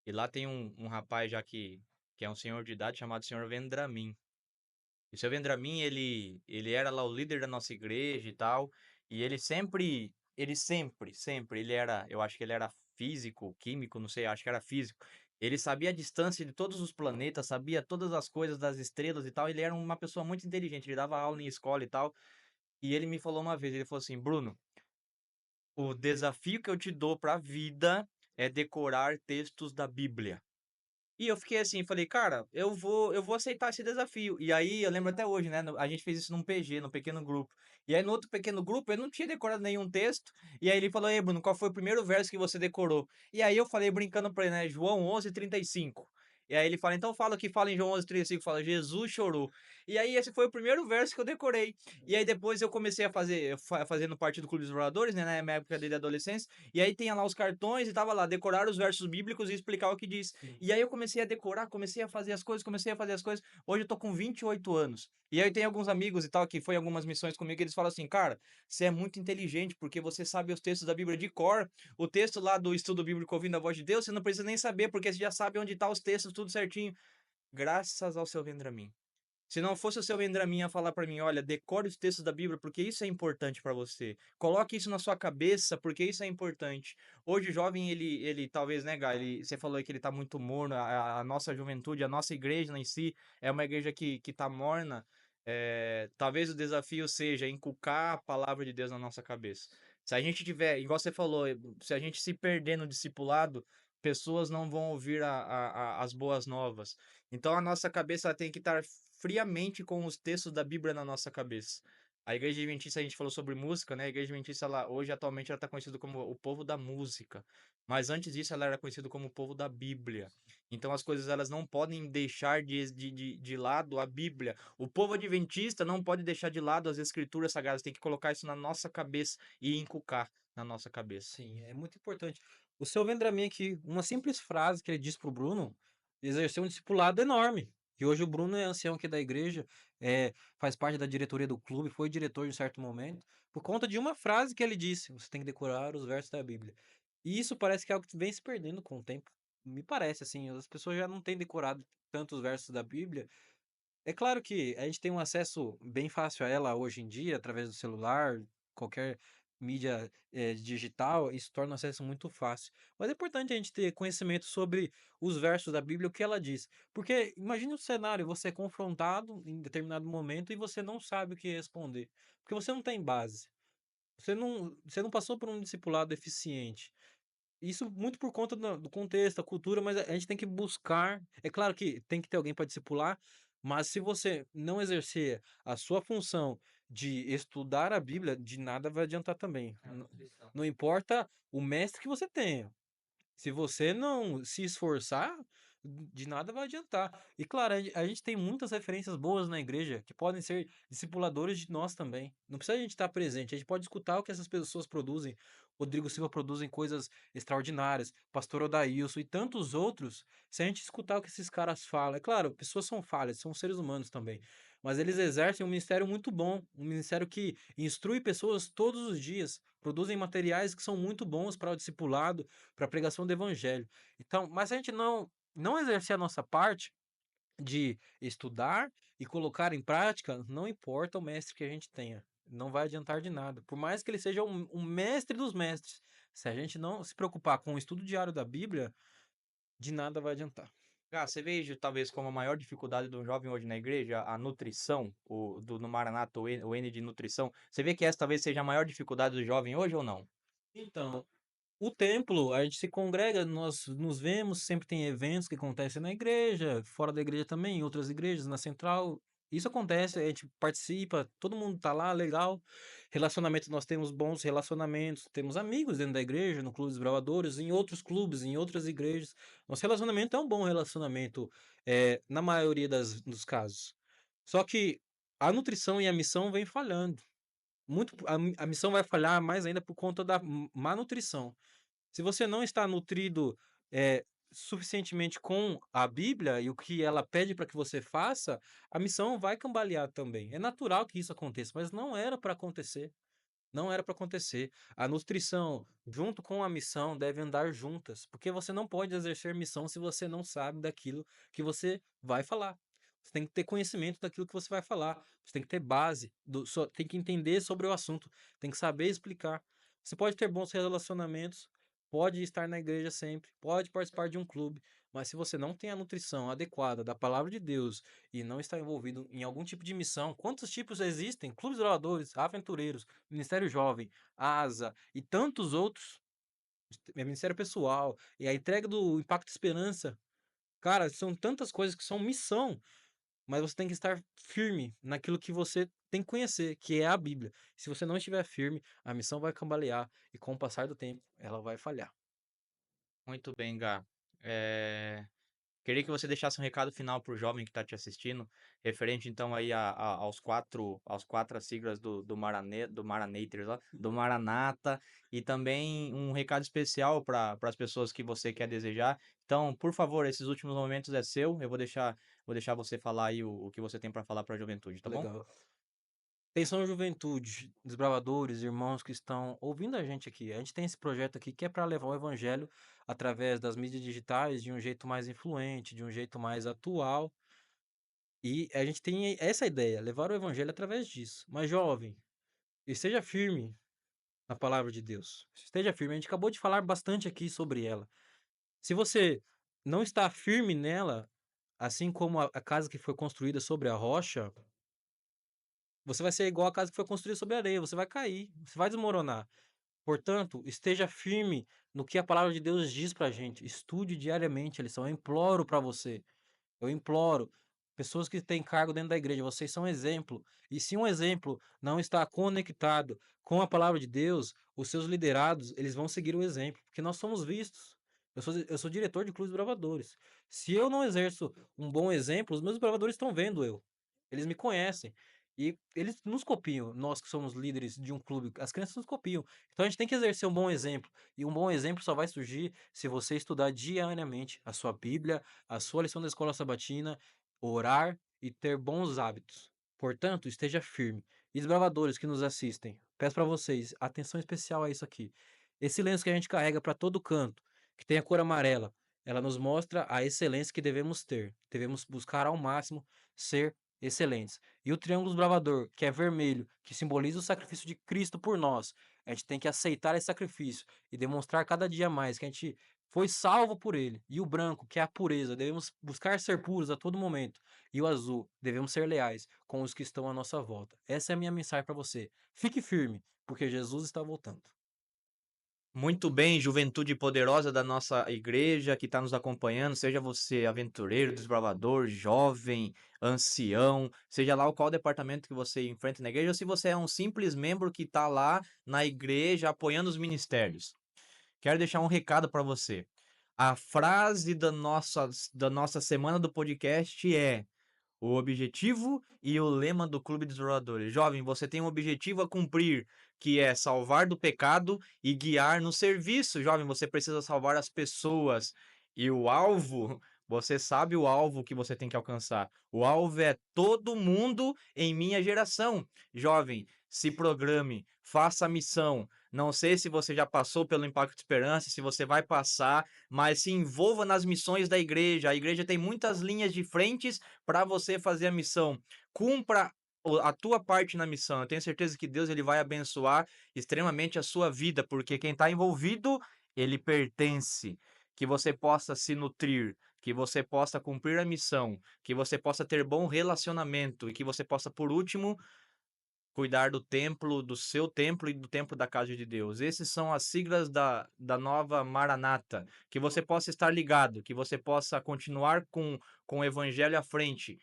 e lá tem um rapaz já que é um senhor de idade chamado senhor Vendramin. E o seu Vendramin, ele era lá o líder da nossa igreja e tal, e ele sempre, ele era, eu acho que ele era físico, químico, não sei, acho que era físico. Ele sabia a distância de todos os planetas, sabia todas as coisas das estrelas e tal, ele era uma pessoa muito inteligente, ele dava aula em escola e tal, e ele me falou uma vez, ele falou assim, Bruno, o desafio que eu te dou para a vida é decorar textos da Bíblia. E eu fiquei assim, falei, cara, eu vou aceitar esse desafio. E aí, eu lembro até hoje, né? A gente fez isso num PG, num pequeno grupo. E aí, no outro pequeno grupo, eu não tinha decorado nenhum texto. E aí, ele falou, ei, Bruno, qual foi o primeiro verso que você decorou? E aí, eu falei, brincando pra ele, né? João 11:35. E aí, ele fala, então fala o que fala em João 11:35. Fala, Jesus chorou. E aí, esse foi o primeiro verso que eu decorei. E aí, depois eu comecei a fazer, fazendo parte do Clube dos Oradores, né? Na minha época de adolescência. E aí, tinha lá os cartões e tava lá, decorar os versos bíblicos e explicar o que diz. Sim. E aí eu comecei a decorar, comecei a fazer as coisas, comecei a fazer as coisas. Hoje eu tô com 28 anos. E aí tem alguns amigos e tal que foi em algumas missões comigo, que eles falam assim, cara, você é muito inteligente porque você sabe os textos da Bíblia de cor. O texto lá do estudo bíblico ouvindo a voz de Deus, você não precisa nem saber, porque você já sabe onde tá os textos, tudo certinho. Graças ao seu Vendramin. Se não fosse o seu Vendramin a falar pra mim, olha, decore os textos da Bíblia porque isso é importante pra você. Coloque isso na sua cabeça porque isso é importante. Hoje o jovem, ele talvez, né, Gai, você falou aí que ele tá muito morno, a nossa juventude, a nossa igreja em si é uma igreja que tá morna. Talvez o desafio seja inculcar a palavra de Deus na nossa cabeça. Se a gente tiver, igual você falou, se a gente se perder no discipulado, pessoas não vão ouvir as boas novas. Então a nossa cabeça tem que estar friamente com os textos da Bíblia na nossa cabeça. A Igreja Adventista, a gente falou sobre música, né? A Igreja Adventista, hoje, atualmente, ela está conhecida como o povo da música. Mas antes disso, ela era conhecida como o povo da Bíblia. Então as coisas, elas não podem deixar de lado a Bíblia. O povo adventista não pode deixar de lado as Escrituras Sagradas. Tem que colocar isso na nossa cabeça e inculcar na nossa cabeça. Sim, é muito importante. O seu Vendramin aqui, uma simples frase que ele disse pro Bruno, exerceu um discipulado enorme. E hoje o Bruno é ancião aqui da igreja, faz parte da diretoria do clube, foi diretor em certo momento, por conta de uma frase que ele disse: você tem que decorar os versos da Bíblia. E isso parece que é algo que vem se perdendo com o tempo. Me parece assim, as pessoas já não têm decorado tantos versos da Bíblia. É claro que a gente tem um acesso bem fácil a ela hoje em dia, através do celular, qualquer mídia, digital, isso torna o acesso muito fácil. Mas é importante a gente ter conhecimento sobre os versos da Bíblia, o que ela diz. Porque imagine um cenário, você é confrontado em determinado momento e você não sabe o que responder, porque você não tem base. Você não passou por um discipulado eficiente. Isso muito por conta do contexto, da cultura, mas a gente tem que buscar. É claro que tem que ter alguém para discipular, mas se você não exercer a sua função de estudar a Bíblia, de nada vai adiantar também. Não importa o mestre que você tenha. Se você não se esforçar, de nada vai adiantar. E claro, a gente tem muitas referências boas na igreja que podem ser discipuladores de nós também. Não precisa a gente estar presente, a gente pode escutar o que essas pessoas produzem. Rodrigo Silva produzem coisas extraordinárias, Pastor Odailson e tantos outros. Se a gente escutar o que esses caras falam, é claro, pessoas são falhas, são seres humanos também, mas eles exercem um ministério muito bom, um ministério que instrui pessoas todos os dias, produzem materiais que são muito bons para o discipulado, para a pregação do evangelho. Então, mas a gente não exercer a nossa parte de estudar e colocar em prática, não importa o mestre que a gente tenha, não vai adiantar de nada. Por mais que ele seja um mestre dos mestres, se a gente não se preocupar com o estudo diário da Bíblia, de nada vai adiantar. Ah, você veja talvez como a maior dificuldade do jovem hoje na igreja, a nutrição, no Maranata, o N de nutrição. Você vê que essa talvez seja a maior dificuldade do jovem hoje ou não? Então, o templo, a gente se congrega, nós nos vemos, sempre tem eventos que acontecem na igreja, fora da igreja também, em outras igrejas, na central. Isso acontece, a gente participa, todo mundo tá lá, legal. Relacionamento, nós temos bons relacionamentos, temos amigos dentro da igreja, no Clube dos Bravadores, em outros clubes, em outras igrejas. Nosso relacionamento é um bom relacionamento, na maioria dos casos. Só que a nutrição e a missão vem falhando. a missão vai falhar mais ainda por conta da má nutrição. Se você não está nutrido suficientemente com a Bíblia e o que ela pede para que você faça, a missão vai cambalear também. É natural que isso aconteça, mas não era para acontecer. Não era para acontecer. A nutrição, junto com a missão, deve andar juntas, porque você não pode exercer missão se você não sabe daquilo que você vai falar. Você tem que ter conhecimento daquilo que você vai falar. Você tem que ter base, tem que entender sobre o assunto, tem que saber explicar. Você pode ter bons relacionamentos, pode estar na igreja sempre, pode participar de um clube, mas se você não tem a nutrição adequada da palavra de Deus e não está envolvido em algum tipo de missão, quantos tipos existem? Clubes de oradores, aventureiros, Ministério Jovem, ASA e tantos outros, Ministério Pessoal, e a entrega do Impacto Esperança. Cara, são tantas coisas que são missão, mas você tem que estar firme naquilo que você tem que conhecer, que é a Bíblia. Se você não estiver firme, a missão vai cambalear e com o passar do tempo, ela vai falhar. Muito bem, Gá. Eh, Queria que você deixasse um recado final para o jovem que está te assistindo, referente então aí aos quatro siglas do Maranators lá, do Maranata, e também um recado especial para as pessoas que você quer desejar. Então, por favor, esses últimos momentos é seu. Eu vou deixar você falar aí o que você tem para falar para a juventude, tá bom? Legal. Atenção, juventude, desbravadores, irmãos que estão ouvindo a gente aqui. A gente tem esse projeto aqui que é para levar o evangelho através das mídias digitais de um jeito mais influente, de um jeito mais atual. E a gente tem essa ideia, levar o evangelho através disso. Mas, jovem, esteja firme na palavra de Deus. Esteja firme. A gente acabou de falar bastante aqui sobre ela. Se você não está firme nela, assim como a casa que foi construída sobre a rocha, você vai ser igual a casa que foi construída sobre a areia. Você vai cair, você vai desmoronar. Portanto, esteja firme no que a palavra de Deus diz pra gente. Estude diariamente a lição. Eu imploro para você. Eu imploro. Pessoas que têm cargo dentro da igreja, vocês são exemplo. E se um exemplo não está conectado com a palavra de Deus, os seus liderados, eles vão seguir o exemplo, porque nós somos vistos. Eu sou diretor de clubes de bravadores. Se eu não exerço um bom exemplo, os meus bravadores estão vendo eu. Eles me conhecem. E eles nos copiam, nós que somos líderes de um clube, as crianças nos copiam. Então a gente tem que exercer um bom exemplo. E um bom exemplo só vai surgir se você estudar diariamente a sua Bíblia, a sua lição da escola sabatina, orar e ter bons hábitos. Portanto, esteja firme. E desbravadores que nos assistem, peço para vocês atenção especial a isso aqui. Esse lenço que a gente carrega para todo canto, que tem a cor amarela, ela nos mostra a excelência que devemos ter. Devemos buscar ao máximo ser excelentes. E o triângulo desbravador, que é vermelho, que simboliza o sacrifício de Cristo por nós. A gente tem que aceitar esse sacrifício e demonstrar cada dia mais que a gente foi salvo por ele. E o branco, que é a pureza, devemos buscar ser puros a todo momento. E o azul, devemos ser leais com os que estão à nossa volta. Essa é a minha mensagem para você. Fique firme, porque Jesus está voltando. Muito bem, juventude poderosa da nossa igreja que está nos acompanhando, seja você aventureiro, desbravador, jovem, ancião, seja lá o qual departamento que você enfrenta na igreja, ou se você é um simples membro que está lá na igreja apoiando os ministérios. Quero deixar um recado para você. A frase da nossa semana do podcast é: o objetivo e o lema do Clube dos Oradores. Jovem, você tem um objetivo a cumprir, que é salvar do pecado e guiar no serviço. Jovem, você precisa salvar as pessoas. E o alvo, você sabe o alvo que você tem que alcançar. O alvo é todo mundo em minha geração. Jovem, se programe, faça a missão. Não sei se você já passou pelo Impacto de Esperança, se você vai passar, mas se envolva nas missões da igreja. A igreja tem muitas linhas de frentes para você fazer a missão. Cumpra a tua parte na missão. Eu tenho certeza que Deus ele vai abençoar extremamente a sua vida, porque quem está envolvido, ele pertence. Que você possa se nutrir, que você possa cumprir a missão, que você possa ter bom relacionamento e que você possa, por último, cuidar do templo, do seu templo e do templo da casa de Deus. Esses são as siglas da nova Maranata. Que você possa estar ligado, que você possa continuar com o evangelho à frente.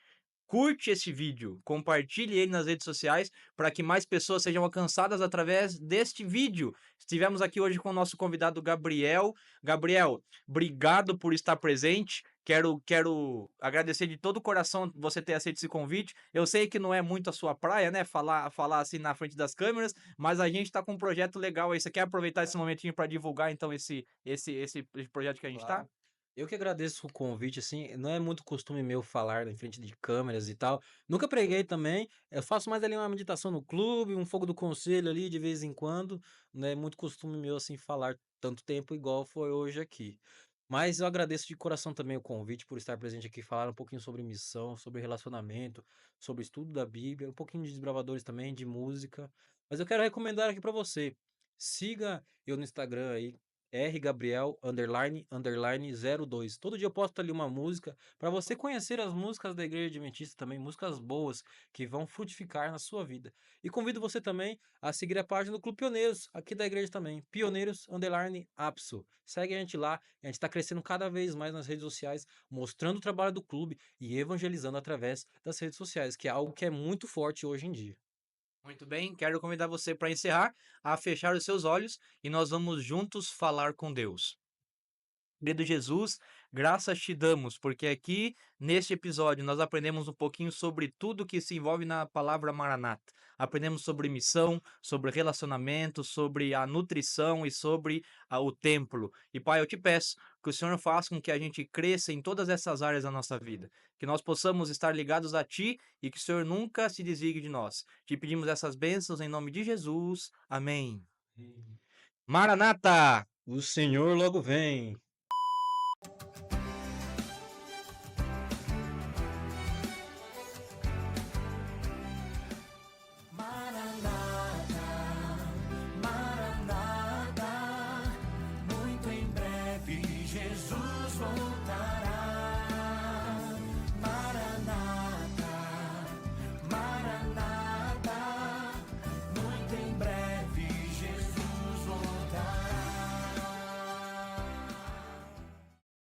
Curte esse vídeo, compartilhe ele nas redes sociais para que mais pessoas sejam alcançadas através deste vídeo. Estivemos aqui hoje com o nosso convidado Gabriel. Gabriel, obrigado por estar presente. Quero agradecer de todo o coração você ter aceito esse convite. Eu sei que não é muito a sua praia, né? Falar assim na frente das câmeras, mas a gente tá com um projeto legal aí. Você quer aproveitar esse momentinho para divulgar então esse projeto que a gente tá? Claro. Eu que agradeço o convite, assim, não é muito costume meu falar em frente de câmeras e tal. Nunca preguei também, eu faço mais ali uma meditação no clube, um fogo do conselho ali de vez em quando. Não é muito costume meu, assim, falar tanto tempo igual foi hoje aqui. Mas eu agradeço de coração também o convite por estar presente aqui, falar um pouquinho sobre missão, sobre relacionamento, sobre estudo da Bíblia, um pouquinho de desbravadores também, de música. Mas eu quero recomendar aqui para você, siga eu no Instagram aí, rgabriel__02. Todo dia eu posto ali uma música para você conhecer as músicas da Igreja Adventista também, músicas boas que vão frutificar na sua vida. E convido você também a seguir a página do Clube Pioneiros, aqui da igreja também, Pioneiros_APSO. Segue a gente lá, a gente está crescendo cada vez mais nas redes sociais, mostrando o trabalho do clube e evangelizando através das redes sociais, que é algo que é muito forte hoje em dia. Muito bem, quero convidar você para encerrar, a fechar os seus olhos e nós vamos juntos falar com Deus. Querido Jesus, graças te damos, porque aqui neste episódio nós aprendemos um pouquinho sobre tudo que se envolve na palavra Maranata. Aprendemos sobre missão, sobre relacionamento, sobre a nutrição e sobre o templo. E Pai, eu te peço que o Senhor faça com que a gente cresça em todas essas áreas da nossa vida, que nós possamos estar ligados a Ti e que o Senhor nunca se desligue de nós. Te pedimos essas bênçãos em nome de Jesus. Amém. Maranata! O Senhor logo vem.